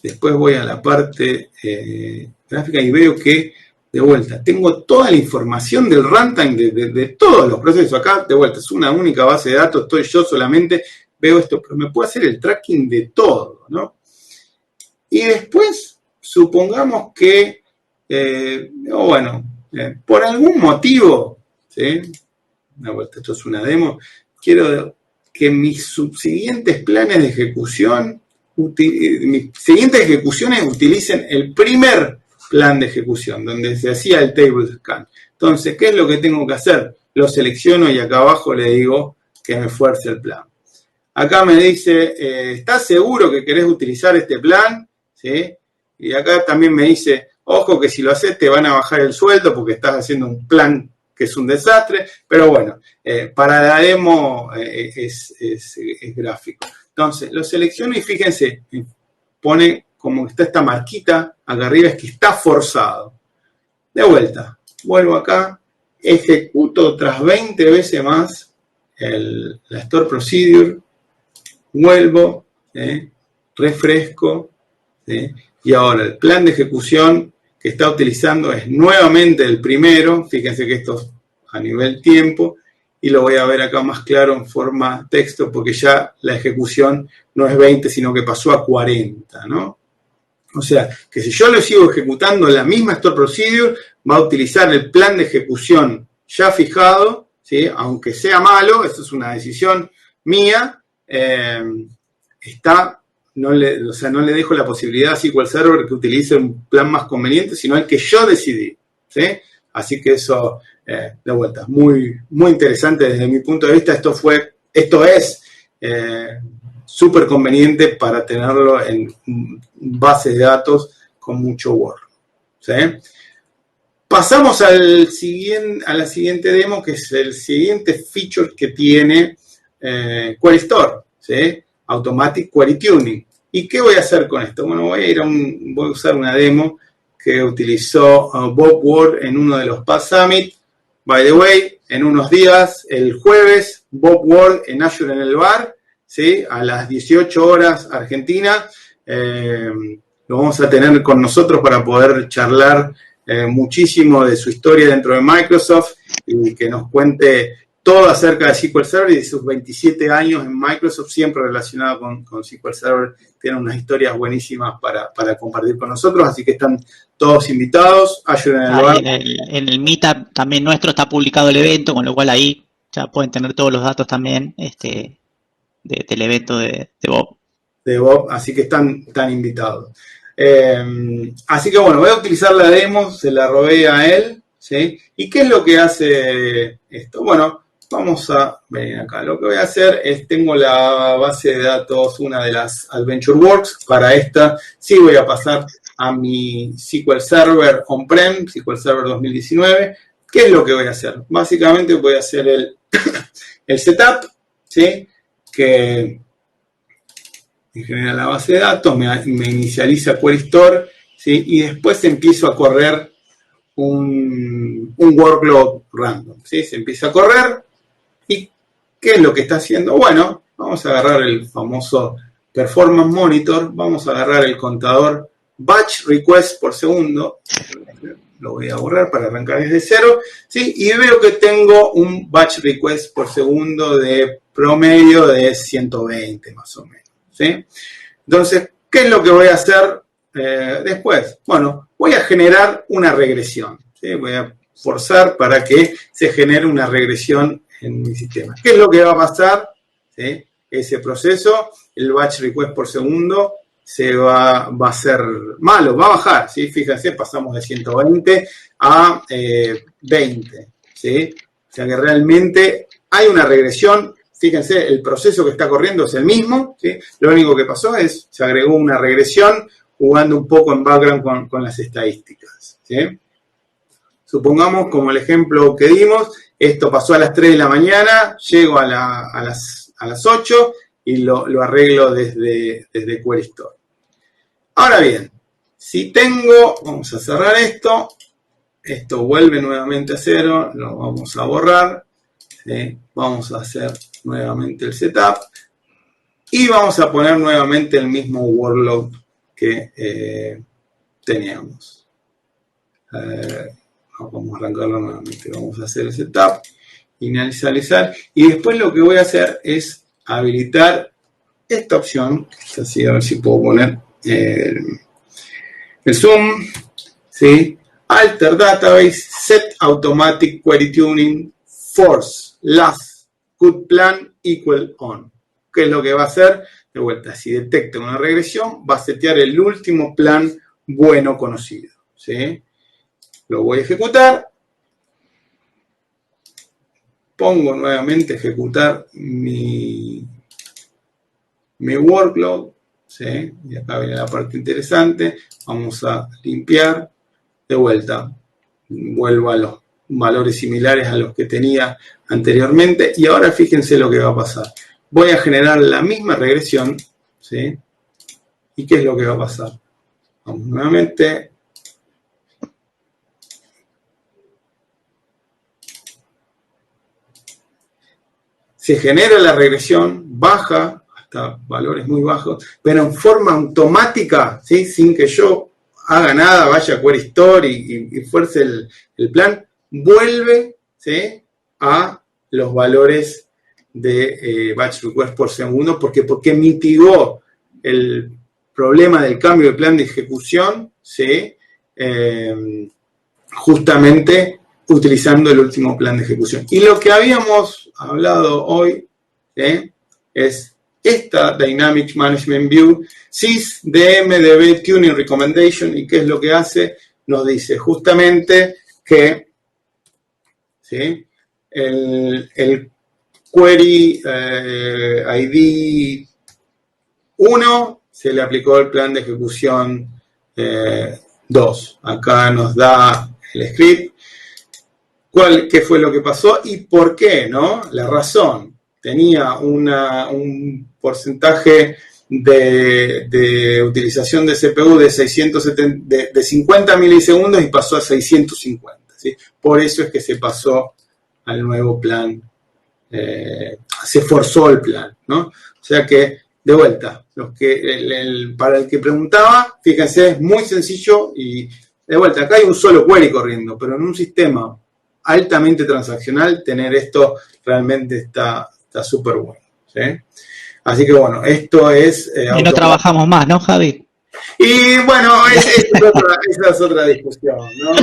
después voy a la parte gráfica y veo que de vuelta, tengo toda la información del runtime de todos los procesos. Acá, de vuelta, es una única base de datos, estoy yo solamente, veo esto, pero me puedo hacer el tracking de todo, ¿no? Y después, supongamos que, por algún motivo, ¿sí? De vuelta, esto es una demo, quiero que mis subsiguientes planes de ejecución, mis siguientes ejecuciones utilicen el primer plan de ejecución, donde se hacía el table scan. Entonces, ¿qué es lo que tengo que hacer? Lo selecciono y acá abajo le digo que me fuerce el plan. Acá me dice, ¿estás seguro que querés utilizar este plan? ¿Sí? Y acá también me dice, ojo que si lo haces te van a bajar el sueldo porque estás haciendo un plan que es un desastre, pero bueno, para la demo es gráfico. Entonces, lo selecciono y fíjense, pone como está esta marquita acá arriba, es que está forzado. De vuelta, vuelvo acá, ejecuto otras 20 veces más la store procedure, vuelvo, refresco, y ahora el plan de ejecución que está utilizando es nuevamente el primero, fíjense que esto es a nivel tiempo, y lo voy a ver acá más claro en forma texto, porque ya la ejecución no es 20, sino que pasó a 40, ¿no? O sea, que si yo lo sigo ejecutando la misma store procedure, va a utilizar el plan de ejecución ya fijado, ¿sí? Aunque sea malo, esto es una decisión mía, está no le dejo la posibilidad a SQL Server que utilice un plan más conveniente, sino el que yo decidí, ¿sí? Así que eso, de vuelta, muy, muy interesante desde mi punto de vista. Esto es súper conveniente para tenerlo en bases de datos con mucho workload, ¿sí? Pasamos a la siguiente demo, que es el siguiente feature que tiene Query Store, ¿sí? Automatic Query Tuning. ¿Y qué voy a hacer con esto? Bueno, voy a usar una demo que utilizó Bob Ward en uno de los Past Summit. By the way, en unos días, el jueves, Bob Ward en Azure en el bar, ¿sí? A las 18 horas Argentina. Lo vamos a tener con nosotros para poder charlar muchísimo de su historia dentro de Microsoft y que nos cuente todo acerca de SQL Server y de sus 27 años en Microsoft, siempre relacionado con SQL Server. Tiene unas historias buenísimas para compartir con nosotros, así que están todos invitados. Azure en el bar. En el Meetup también nuestro está publicado el evento, con lo cual ahí ya pueden tener todos los datos también del evento de Bob. De Bob, así que están invitados. Así que bueno, voy a utilizar la demo, se la robé a él, ¿sí? ¿Y qué es lo que hace esto? Bueno, vamos a venir acá. Lo que voy a hacer es, tengo la base de datos, una de las AdventureWorks. Para esta sí voy a pasar a mi SQL Server on-prem, SQL Server 2019. ¿Qué es lo que voy a hacer? Básicamente voy a hacer el setup, ¿sí? Que genera la base de datos, me inicializa Query Store, ¿sí? Y después empiezo a correr un workload random, ¿sí? Se empieza a correr. ¿Y qué es lo que está haciendo? Bueno, vamos a agarrar el famoso Performance Monitor, vamos a agarrar el contador Batch Request por segundo, lo voy a borrar para arrancar desde cero, ¿sí? Y veo que tengo un Batch Request por segundo de promedio de 120 más o menos, ¿sí? Entonces, ¿qué es lo que voy a hacer después? Bueno, voy a generar una regresión, ¿sí? Voy a forzar para que se genere una regresión en mi sistema. ¿Qué es lo que va a pasar? ¿Sí? Ese proceso, el batch request por segundo, va a ser malo, va a bajar, ¿sí? Fíjense, pasamos de 120 a 20, ¿sí? O sea que realmente hay una regresión. Fíjense, el proceso que está corriendo es el mismo, ¿sí? Lo único que pasó es, se agregó una regresión jugando un poco en background con las estadísticas, ¿sí? Supongamos, como el ejemplo que dimos, esto pasó a las 3 de la mañana, llego a las 8 y lo arreglo desde Query Store. Ahora bien, si tengo, vamos a cerrar esto vuelve nuevamente a cero, lo vamos a borrar, ¿sí? Vamos a hacer nuevamente el setup y vamos a poner nuevamente el mismo workload que teníamos. Vamos a arrancarlo nuevamente, vamos a hacer el setup, inicializar y después lo que voy a hacer es habilitar esta opción, así a ver si puedo poner el zoom, ¿sí? Alter Database, Set Automatic Query Tuning, Force, Last, Good Plan, Equal On. ¿Qué es lo que va a hacer? De vuelta, si detecta una regresión, va a setear el último plan bueno conocido, ¿sí? Lo voy a ejecutar. Pongo nuevamente a ejecutar mi workload, ¿sí? Y acá viene la parte interesante. Vamos a limpiar. De vuelta, vuelvo a los valores similares a los que tenía anteriormente. Y ahora fíjense lo que va a pasar. Voy a generar la misma regresión, ¿sí? ¿Y qué es lo que va a pasar? Vamos nuevamente. Se genera la regresión, baja hasta valores muy bajos, pero en forma automática, ¿sí? Sin que yo haga nada, vaya a Query Store y fuerce el plan, vuelve, ¿sí? A los valores de batch request por segundo, porque mitigó el problema del cambio de plan de ejecución, ¿sí? Justamente utilizando el último plan de ejecución. Y lo que habíamos hablado hoy, ¿sí? Es esta Dynamic Management View, sys DMDB Tuning Recommendation, ¿y qué es lo que hace? Nos dice justamente que, ¿sí?, el query ID 1 se le aplicó el plan de ejecución 2. Acá nos da el script, qué fue lo que pasó y por qué, ¿no? La razón. Tenía un porcentaje de utilización de CPU de 50 milisegundos y pasó a 650, ¿sí? Por eso es que se pasó al nuevo plan, se forzó el plan, ¿no? O sea que, de vuelta, para el que preguntaba, fíjense, es muy sencillo y, de vuelta, acá hay un solo query corriendo, pero en un sistema altamente transaccional, tener esto realmente está súper bueno, ¿sí? Así que, bueno, esto es... y no trabajamos más, ¿no, Javi? Y, bueno, esa es otra discusión, ¿no?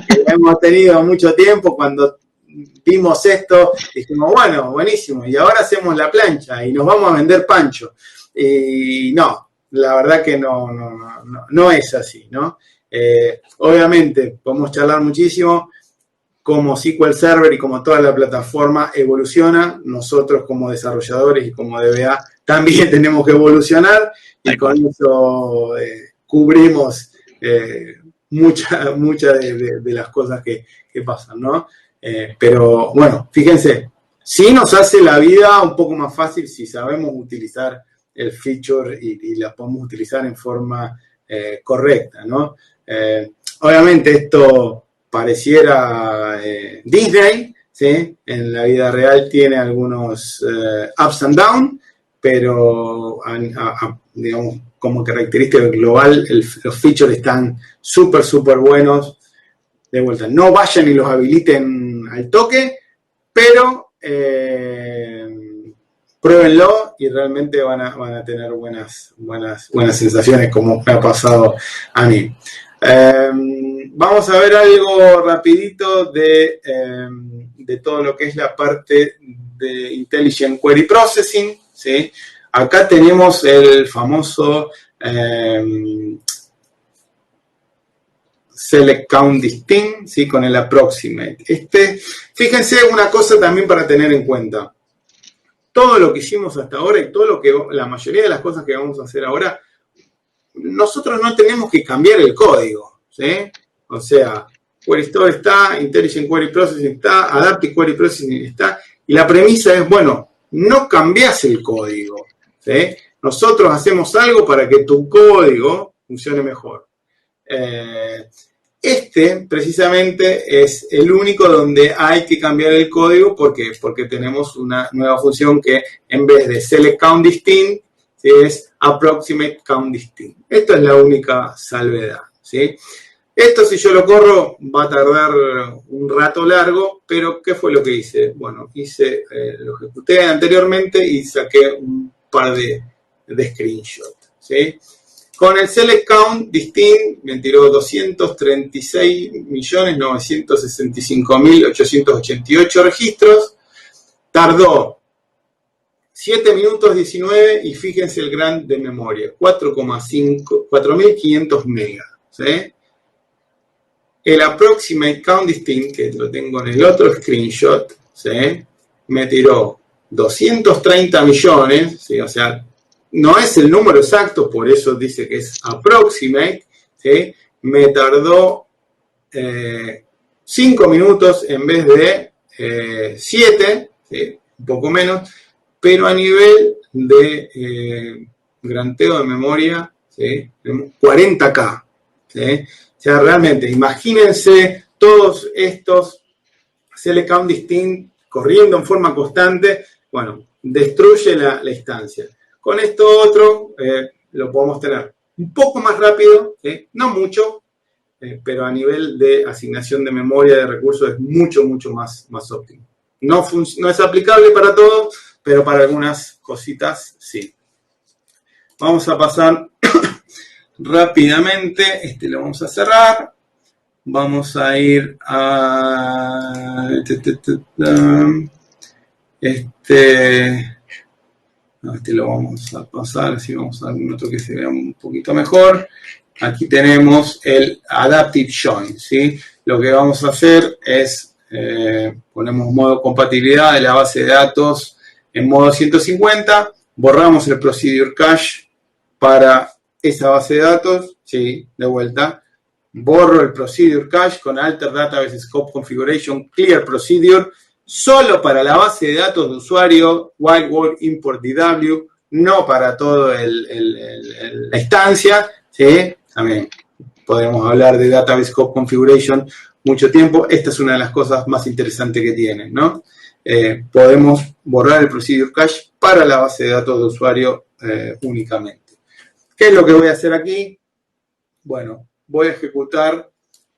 Que hemos tenido mucho tiempo cuando vimos esto, dijimos, bueno, buenísimo, y ahora hacemos la plancha y nos vamos a vender pancho. Y no, la verdad que no es así, ¿no? Obviamente, podemos charlar muchísimo como SQL Server y como toda la plataforma evoluciona. Nosotros como desarrolladores y como DBA también tenemos que evolucionar y con eso cubrimos muchas de las cosas que pasan, ¿no? Pero bueno, fíjense, sí nos hace la vida un poco más fácil si sabemos utilizar el feature y la podemos utilizar en forma correcta, ¿no? Obviamente esto pareciera Disney, ¿sí? En la vida real tiene algunos ups and downs, pero digamos, como característica global, los features están súper buenos. De vuelta, no vayan y los habiliten al toque, pero pruébenlo y realmente van a tener buenas sensaciones, como me ha pasado a mí. Vamos a ver algo rapidito de todo lo que es la parte de Intelligent Query Processing, ¿sí? Acá tenemos el famoso Select Count Distinct, ¿sí? Con el Approximate. Fíjense una cosa también para tener en cuenta. Todo lo que hicimos hasta ahora y la mayoría de las cosas que vamos a hacer ahora, nosotros no tenemos que cambiar el código, ¿sí? O sea, Query Store está, Intelligent Query Processing está, Adaptive Query Processing está, y la premisa es, bueno, no cambias el código, ¿sí? Nosotros hacemos algo para que tu código funcione mejor. Precisamente es el único donde hay que cambiar el código. ¿Por qué? Porque tenemos una nueva función que en vez de Select Count Distinct, ¿sí?, es Approximate Count Distinct. Esta es la única salvedad, ¿sí? Esto, si yo lo corro, va a tardar un rato largo, pero ¿qué fue lo que hice? Bueno, lo ejecuté anteriormente y saqué un par de screenshots, ¿sí? Con el Select Count Distinct me tiró 236.965.888 registros. Tardó 7 minutos 19 y fíjense el grant de memoria, 4.500 megas, ¿sí? El Approximate Count Distinct, que lo tengo en el otro screenshot, ¿sí?, me tiró 230 millones, ¿sí? O sea, no es el número exacto, por eso dice que es approximate, ¿sí? Me tardó 5 minutos en vez de 7, ¿sí?, un poco menos, pero a nivel de granteo de memoria, ¿sí?, 40K, ¿sí? O sea, realmente, imagínense todos estos Select Count Distinct corriendo en forma constante, bueno, destruye la instancia. Con esto otro lo podemos tener un poco más rápido, ¿sí?, no mucho, pero a nivel de asignación de memoria de recursos es mucho más óptimo. No es aplicable para todo, pero para algunas cositas sí. Vamos a pasar rápidamente, lo vamos a cerrar. Vamos a ir a Este lo vamos a pasar, así vamos a dar otro que se vea un poquito mejor. Aquí tenemos el Adaptive Join, ¿sí? Lo que vamos a hacer es, ponemos modo compatibilidad de la base de datos en modo 150, borramos el Procedure Cache para esa base de datos, ¿sí? De vuelta, borro el Procedure Cache con Alter Database Scope Configuration Clear Procedure, solo para la base de datos de usuario, while word import DW, no para todo la instancia, ¿sí? También podemos hablar de Database Scope Configuration mucho tiempo. Esta es una de las cosas más interesantes que tienen, ¿no? Podemos borrar el Procedure Cache para la base de datos de usuario únicamente. ¿Qué es lo que voy a hacer aquí? Bueno, voy a ejecutar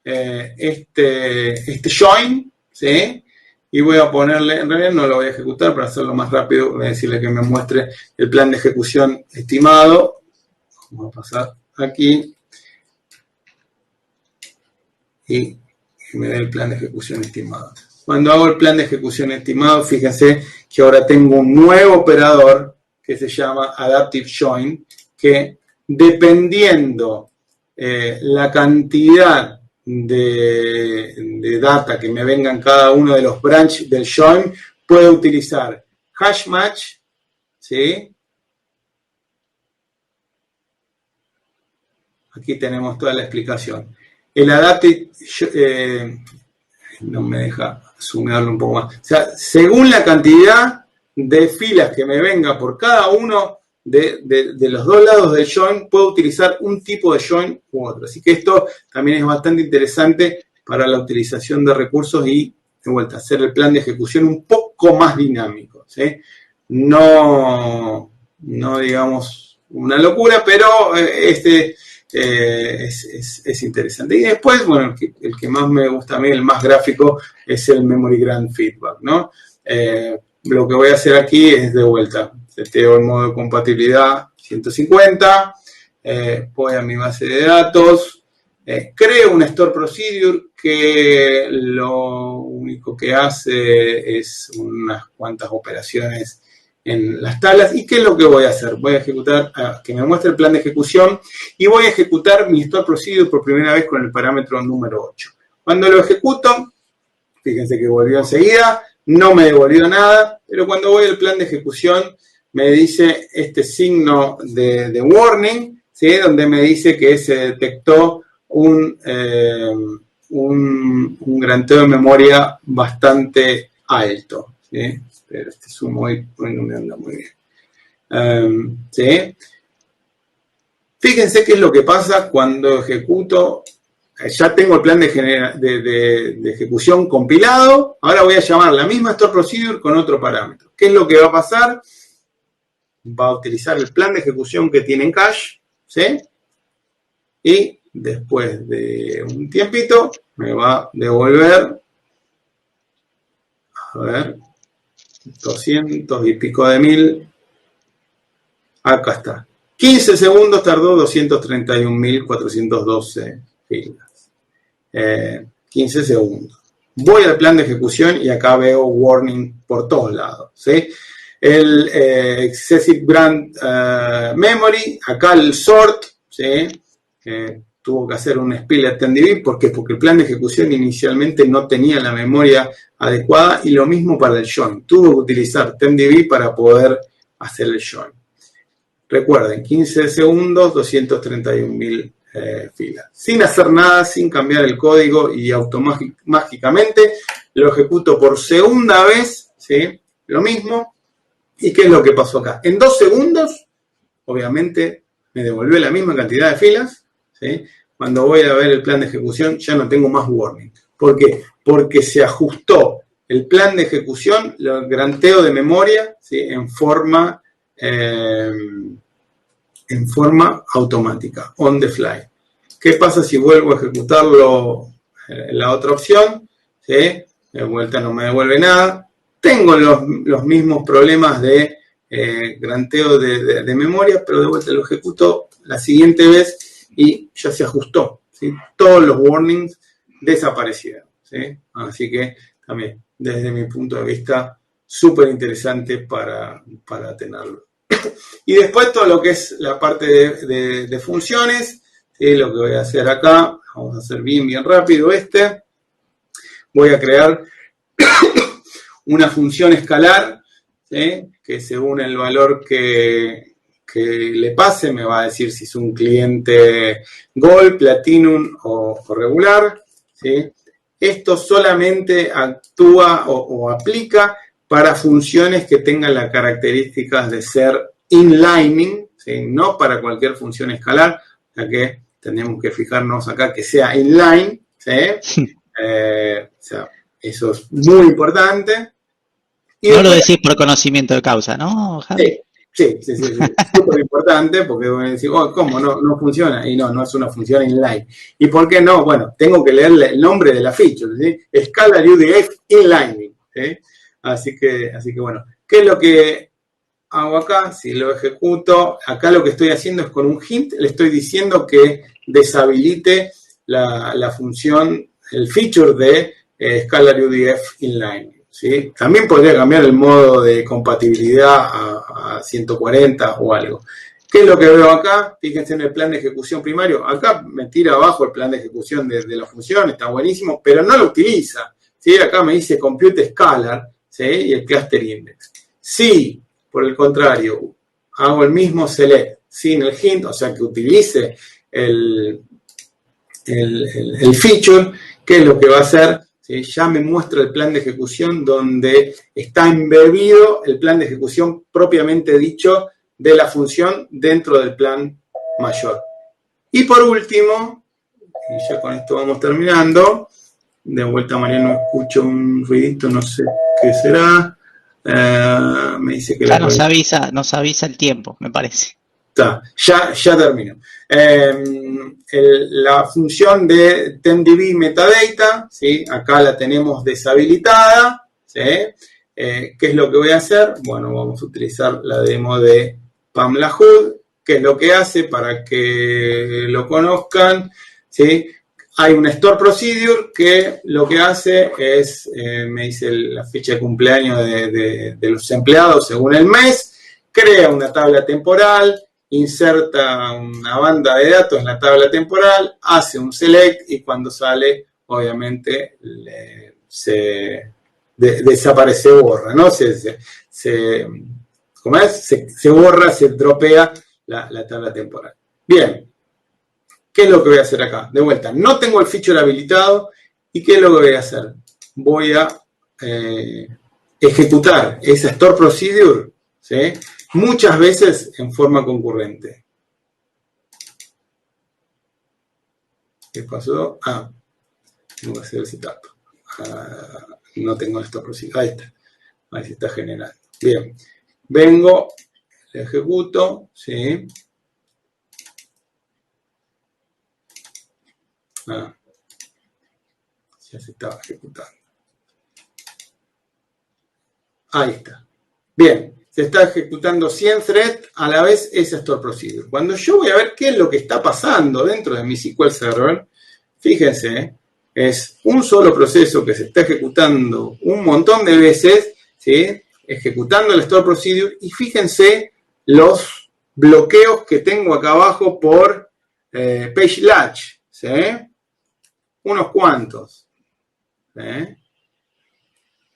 este join, ¿sí? Y voy a ponerle, en realidad no lo voy a ejecutar, para hacerlo más rápido voy a decirle que me muestre el plan de ejecución estimado. Vamos a pasar aquí y me da el plan de ejecución estimado. Cuando hago el plan de ejecución estimado, fíjense que ahora tengo un nuevo operador que se llama Adaptive Join, que dependiendo la cantidad de data que me venga en cada uno de los branches del join, puedo utilizar hash match, ¿sí? Aquí tenemos toda la explicación. El adaptive, no me deja sumarlo un poco más. O sea, según la cantidad de filas que me venga por cada uno de los dos lados del join, puedo utilizar un tipo de join u otro. Así que esto también es bastante interesante para la utilización de recursos y, de vuelta, hacer el plan de ejecución un poco más dinámico, ¿sí? No digamos una locura, pero es interesante. Y después, bueno, el que más me gusta a mí, el más gráfico, es el Memory Grant Feedback, ¿no? Lo que voy a hacer aquí es, de vuelta, seteo el modo de compatibilidad 150, voy a mi base de datos, creo un Store Procedure que lo único que hace es unas cuantas operaciones en las tablas. ¿Y qué es lo que voy a hacer? Voy a ejecutar, que me muestre el plan de ejecución, y voy a ejecutar mi Store Procedure por primera vez con el parámetro número 8. Cuando lo ejecuto, fíjense que volvió enseguida, no me devolvió nada, pero cuando voy al plan de ejecución me dice este signo de warning, ¿sí? Donde me dice que se detectó un granteo de memoria bastante alto, ¿sí? Pero este zoom hoy no me anda muy bien. ¿Sí? Fíjense qué es lo que pasa cuando ejecuto. Ya tengo el plan de ejecución compilado. Ahora voy a llamar la misma Store Procedure con otro parámetro. ¿Qué es lo que va a pasar? Va a utilizar el plan de ejecución que tiene en cache, ¿sí? Y después de un tiempito me va a devolver, a ver, 200 y pico de mil. Acá está. 15 segundos tardó 231.412 filas. 15 segundos. Voy al plan de ejecución y acá veo warning por todos lados, ¿sí? El Excessive Grant Memory, acá el sort, ¿sí? Tuvo que hacer un split TMDB. ¿Por qué? Porque el plan de ejecución inicialmente no tenía la memoria adecuada, y lo mismo para el join. Tuvo que utilizar TMDB para poder hacer el join. Recuerden, 15 segundos, 231.000 filas. Sin hacer nada, sin cambiar el código, y mágicamente lo ejecuto por segunda vez, ¿sí? Lo mismo. ¿Y qué es lo que pasó acá? En 2 segundos, obviamente, me devolvió la misma cantidad de filas, ¿sí? Cuando voy a ver el plan de ejecución, ya no tengo más warning. ¿Por qué? Porque se ajustó el plan de ejecución, el granteo de memoria, ¿sí? En forma automática, on the fly. ¿Qué pasa si vuelvo a ejecutarlo en la otra opción? ¿Sí? De vuelta no me devuelve nada. Tengo los mismos problemas de granteo de memoria, pero de vuelta lo ejecuto la siguiente vez y ya se ajustó, ¿sí? Todos los warnings desaparecieron, ¿sí? Así que también, desde mi punto de vista, súper interesante para tenerlo. Y después todo lo que es la parte de funciones, ¿sí? Lo que voy a hacer acá, vamos a hacer bien rápido voy a crear una función escalar, ¿sí? Que según el valor que le pase me va a decir si es un cliente Gold, Platinum o regular, ¿sí? Esto solamente actúa o aplica para funciones que tengan las características de ser inlining, ¿sí? No para cualquier función escalar, ya que tenemos que fijarnos acá que sea inline, ¿sí? O sea, eso es muy importante. Y no después, lo decís por conocimiento de causa, ¿no, Javi? sí, súper importante porque voy a decir, ¿cómo? No funciona. Y no es una función inline. ¿Y por qué no? Bueno, tengo que leerle el nombre de la feature, ¿sí? Scalar UDF inlining, ¿sí? Así que bueno, ¿qué es lo que hago acá? Si lo ejecuto, acá lo que estoy haciendo es con un hint, le estoy diciendo que deshabilite la función, el feature de Scalar UDF inline. ¿Sí? También podría cambiar el modo de compatibilidad a 140 o algo. ¿Qué es lo que veo acá? Fíjense en el plan de ejecución primario. Acá me tira abajo el plan de ejecución de la función, está buenísimo, pero no lo utiliza. ¿Sí? Acá me dice compute scalar, ¿sí? Y el cluster index. Si, por el contrario, hago el mismo select sin el hint, o sea que utilice el feature, ¿qué es lo que va a hacer? ¿Sí? Ya me muestra el plan de ejecución donde está embebido el plan de ejecución propiamente dicho de la función dentro del plan mayor. Y por último, y ya con esto vamos terminando, de vuelta Mariano escucho un ruidito, no sé qué será, me dice que ya nos avisa el tiempo, me parece. Está, ya termino. La función de TempDB metadata, ¿sí? Acá la tenemos deshabilitada, ¿sí? ¿Qué es lo que voy a hacer? Bueno, vamos a utilizar la demo de Pamela Hood. ¿Qué es lo que hace? Para que lo conozcan, ¿sí? Hay una store procedure que lo que hace es, me dice la fecha de cumpleaños de los empleados según el mes, crea una tabla temporal, inserta una banda de datos en la tabla temporal, hace un select y cuando sale, obviamente, desaparece, borra, ¿no? ¿Cómo es? Se borra, se dropea la tabla temporal. Bien, ¿qué es lo que voy a hacer acá? De vuelta, no tengo el feature habilitado y ¿qué es lo que voy a hacer? Voy a ejecutar esa store procedure, ¿sí? Muchas veces en forma concurrente. ¿Qué pasó? Tengo que hacer el setup. No tengo esto procedure. Ahí está. Ahí se está generando. Bien. Vengo, le ejecuto, ¿sí? Ya se estaba ejecutando. Ahí está. Bien. Se está ejecutando 100 threads a la vez esa store procedure. Cuando yo voy a ver qué es lo que está pasando dentro de mi SQL Server, fíjense, es un solo proceso que se está ejecutando un montón de veces, ¿sí? Ejecutando la store procedure, y fíjense los bloqueos que tengo acá abajo por page latch, ¿sí? Unos cuantos. ¿Sí?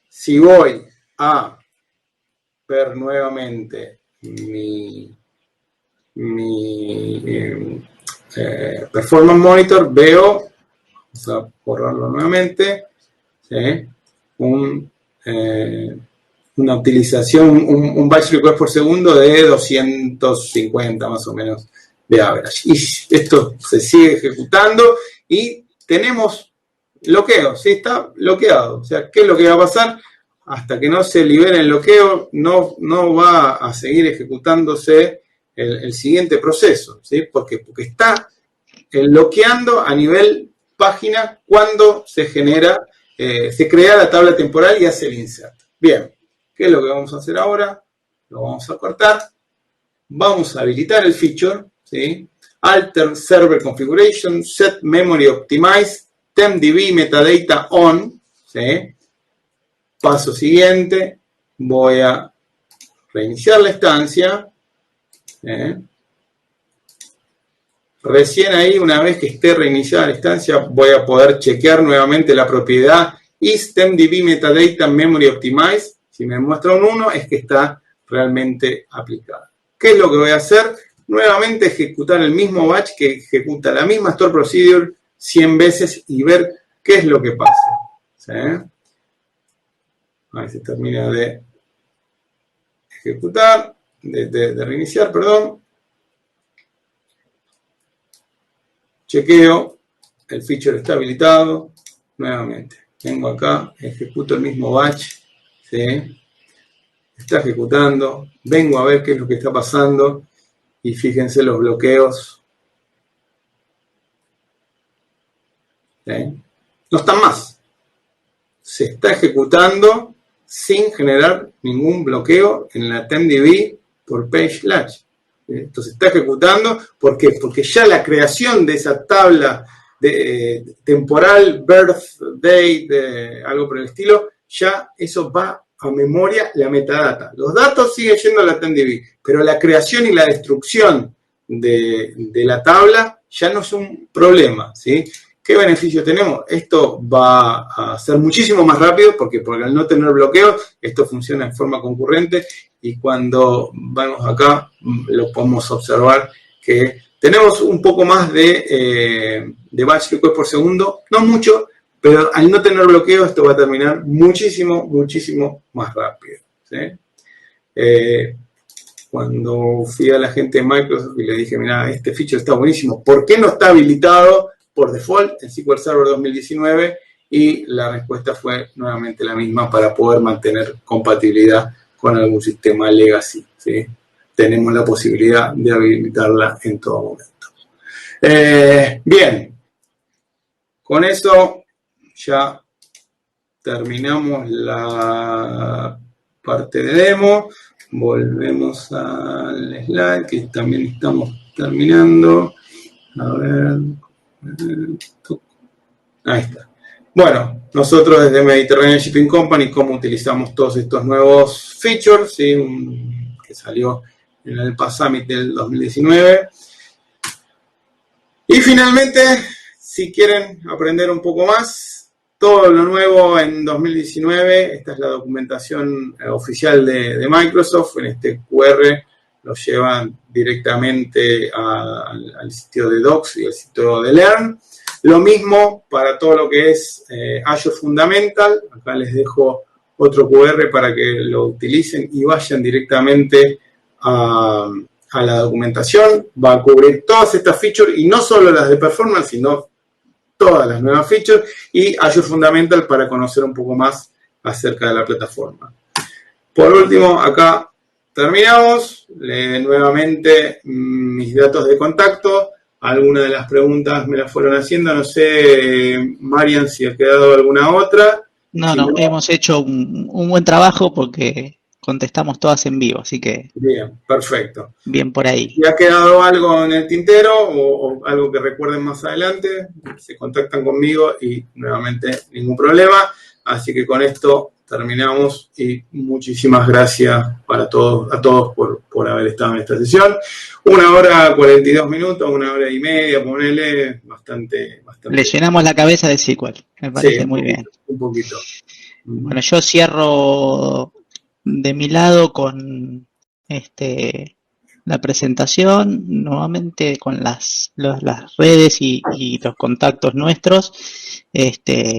Si voy a ver nuevamente mi Performance Monitor, veo, vamos a borrarlo nuevamente, ¿sí? Una utilización, un batch request por segundo de 250 más o menos de average. Y esto se sigue ejecutando y tenemos bloqueo, ¿sí? Está bloqueado. O sea, ¿qué es lo que va a pasar? Hasta que no se libere el bloqueo, no va a seguir ejecutándose el siguiente proceso, ¿sí? Porque está bloqueando a nivel página cuando se genera, se crea la tabla temporal y hace el insert. Bien, ¿qué es lo que vamos a hacer ahora? Lo vamos a cortar. Vamos a habilitar el feature, ¿sí? Alter Server Configuration, Set Memory Optimize, TempDB Metadata On, ¿sí? Paso siguiente, voy a reiniciar la instancia, Recién ahí, una vez que esté reiniciada la instancia, voy a poder chequear nuevamente la propiedad is TempDB metadata memory optimize. Si me muestra un 1, es que está realmente aplicada. ¿Qué es lo que voy a hacer? Nuevamente ejecutar el mismo batch que ejecuta la misma store procedure 100 veces y ver qué es lo que pasa. ¿Sí? Ahí se termina de ejecutar, de reiniciar, perdón. Chequeo, el feature está habilitado. Nuevamente, vengo acá, ejecuto el mismo batch. ¿Sí? Está ejecutando. Vengo a ver qué es lo que está pasando. Y fíjense los bloqueos. ¿Sí? No están más. Se está ejecutando sin generar ningún bloqueo en la TempDB por page latch. Entonces está ejecutando, ¿por qué? Porque ya la creación de esa tabla de temporal, birth date, algo por el estilo, ya eso va a memoria, la metadata. Los datos siguen yendo a la TempDB, pero la creación y la destrucción de la tabla ya no es un problema, ¿sí? ¿Qué beneficio tenemos? Esto va a ser muchísimo más rápido porque al no tener bloqueo, esto funciona en forma concurrente y cuando vamos acá lo podemos observar que tenemos un poco más de batch request por segundo, no mucho, pero al no tener bloqueo esto va a terminar muchísimo, muchísimo más rápido. ¿Sí? Cuando fui a la gente de Microsoft y le dije, mira, este feature está buenísimo, ¿por qué no está habilitado por default en SQL Server 2019? Y la respuesta fue nuevamente la misma para poder mantener compatibilidad con algún sistema legacy. ¿Sí? Tenemos la posibilidad de habilitarla en todo momento. Bien, con eso ya terminamos la parte de demo. Volvemos al slide que también estamos terminando. A ver. Ahí está. Bueno, nosotros desde Mediterranean Shipping Company, ¿cómo utilizamos todos estos nuevos features? ¿Sí? Que salió en el PAS Summit del 2019. Y finalmente, si quieren aprender un poco más, todo lo nuevo en 2019, esta es la documentación oficial de Microsoft. En este QR lo llevan directamente al sitio de Docs y al sitio de Learn. Lo mismo para todo lo que es Azure Fundamental. Acá les dejo otro QR para que lo utilicen y vayan directamente a la documentación. Va a cubrir todas estas features y no solo las de performance, sino todas las nuevas features y Azure Fundamental para conocer un poco más acerca de la plataforma. Por último, acá terminamos. Nuevamente mis datos de contacto. Algunas de las preguntas me las fueron haciendo. No sé, Marian, si ha quedado alguna otra. No, hemos hecho un buen trabajo porque contestamos todas en vivo, así que... Bien, perfecto. Bien por ahí. Si ha quedado algo en el tintero o algo que recuerden más adelante, se contactan conmigo y nuevamente ningún problema. Así que con esto terminamos y muchísimas gracias a todos por haber estado en esta sesión. 1 hora 42 minutos, 1 hora y media, ponele, bastante. Le llenamos la cabeza de SQL, me parece muy bien. Un poquito. Bueno, yo cierro de mi lado con la presentación, nuevamente con las redes y los contactos nuestros.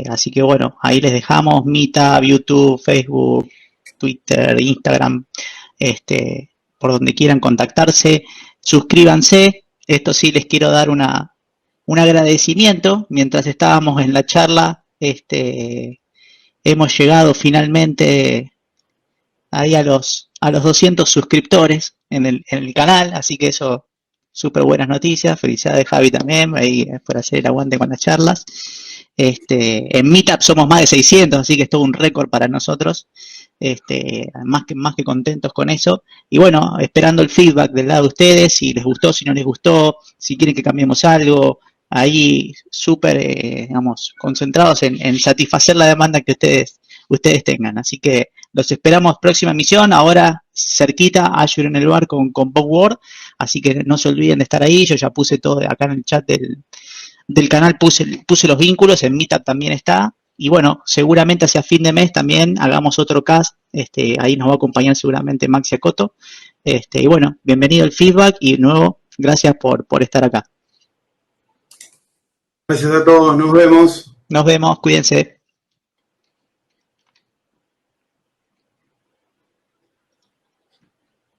Así que bueno, ahí les dejamos Meetup, YouTube, Facebook, Twitter, Instagram, por donde quieran contactarse. Suscríbanse. Esto sí les quiero dar un agradecimiento. Mientras estábamos en la charla, hemos llegado finalmente ahí a los 200 suscriptores en el canal, así que eso, súper buenas noticias. Felicidades, Javi, también, ahí por hacer el aguante con las charlas. En Meetup somos más de 600, así que es todo un récord para nosotros. Más que contentos con eso. Y bueno, esperando el feedback del lado de ustedes, si les gustó, si no les gustó, si quieren que cambiemos algo. Ahí súper, concentrados en satisfacer la demanda que ustedes tengan. Así que Los esperamos próxima emisión, ahora cerquita, Azure en el bar con PopWord, así que no se olviden de estar ahí. Yo ya puse todo acá en el chat del canal, puse los vínculos, en Meetup también está. Y bueno, seguramente hacia fin de mes también hagamos otro cast, ahí nos va a acompañar seguramente Maxi Acoto. Y bueno, bienvenido al feedback y de nuevo, gracias por estar acá. Gracias a todos, nos vemos. Nos vemos, cuídense.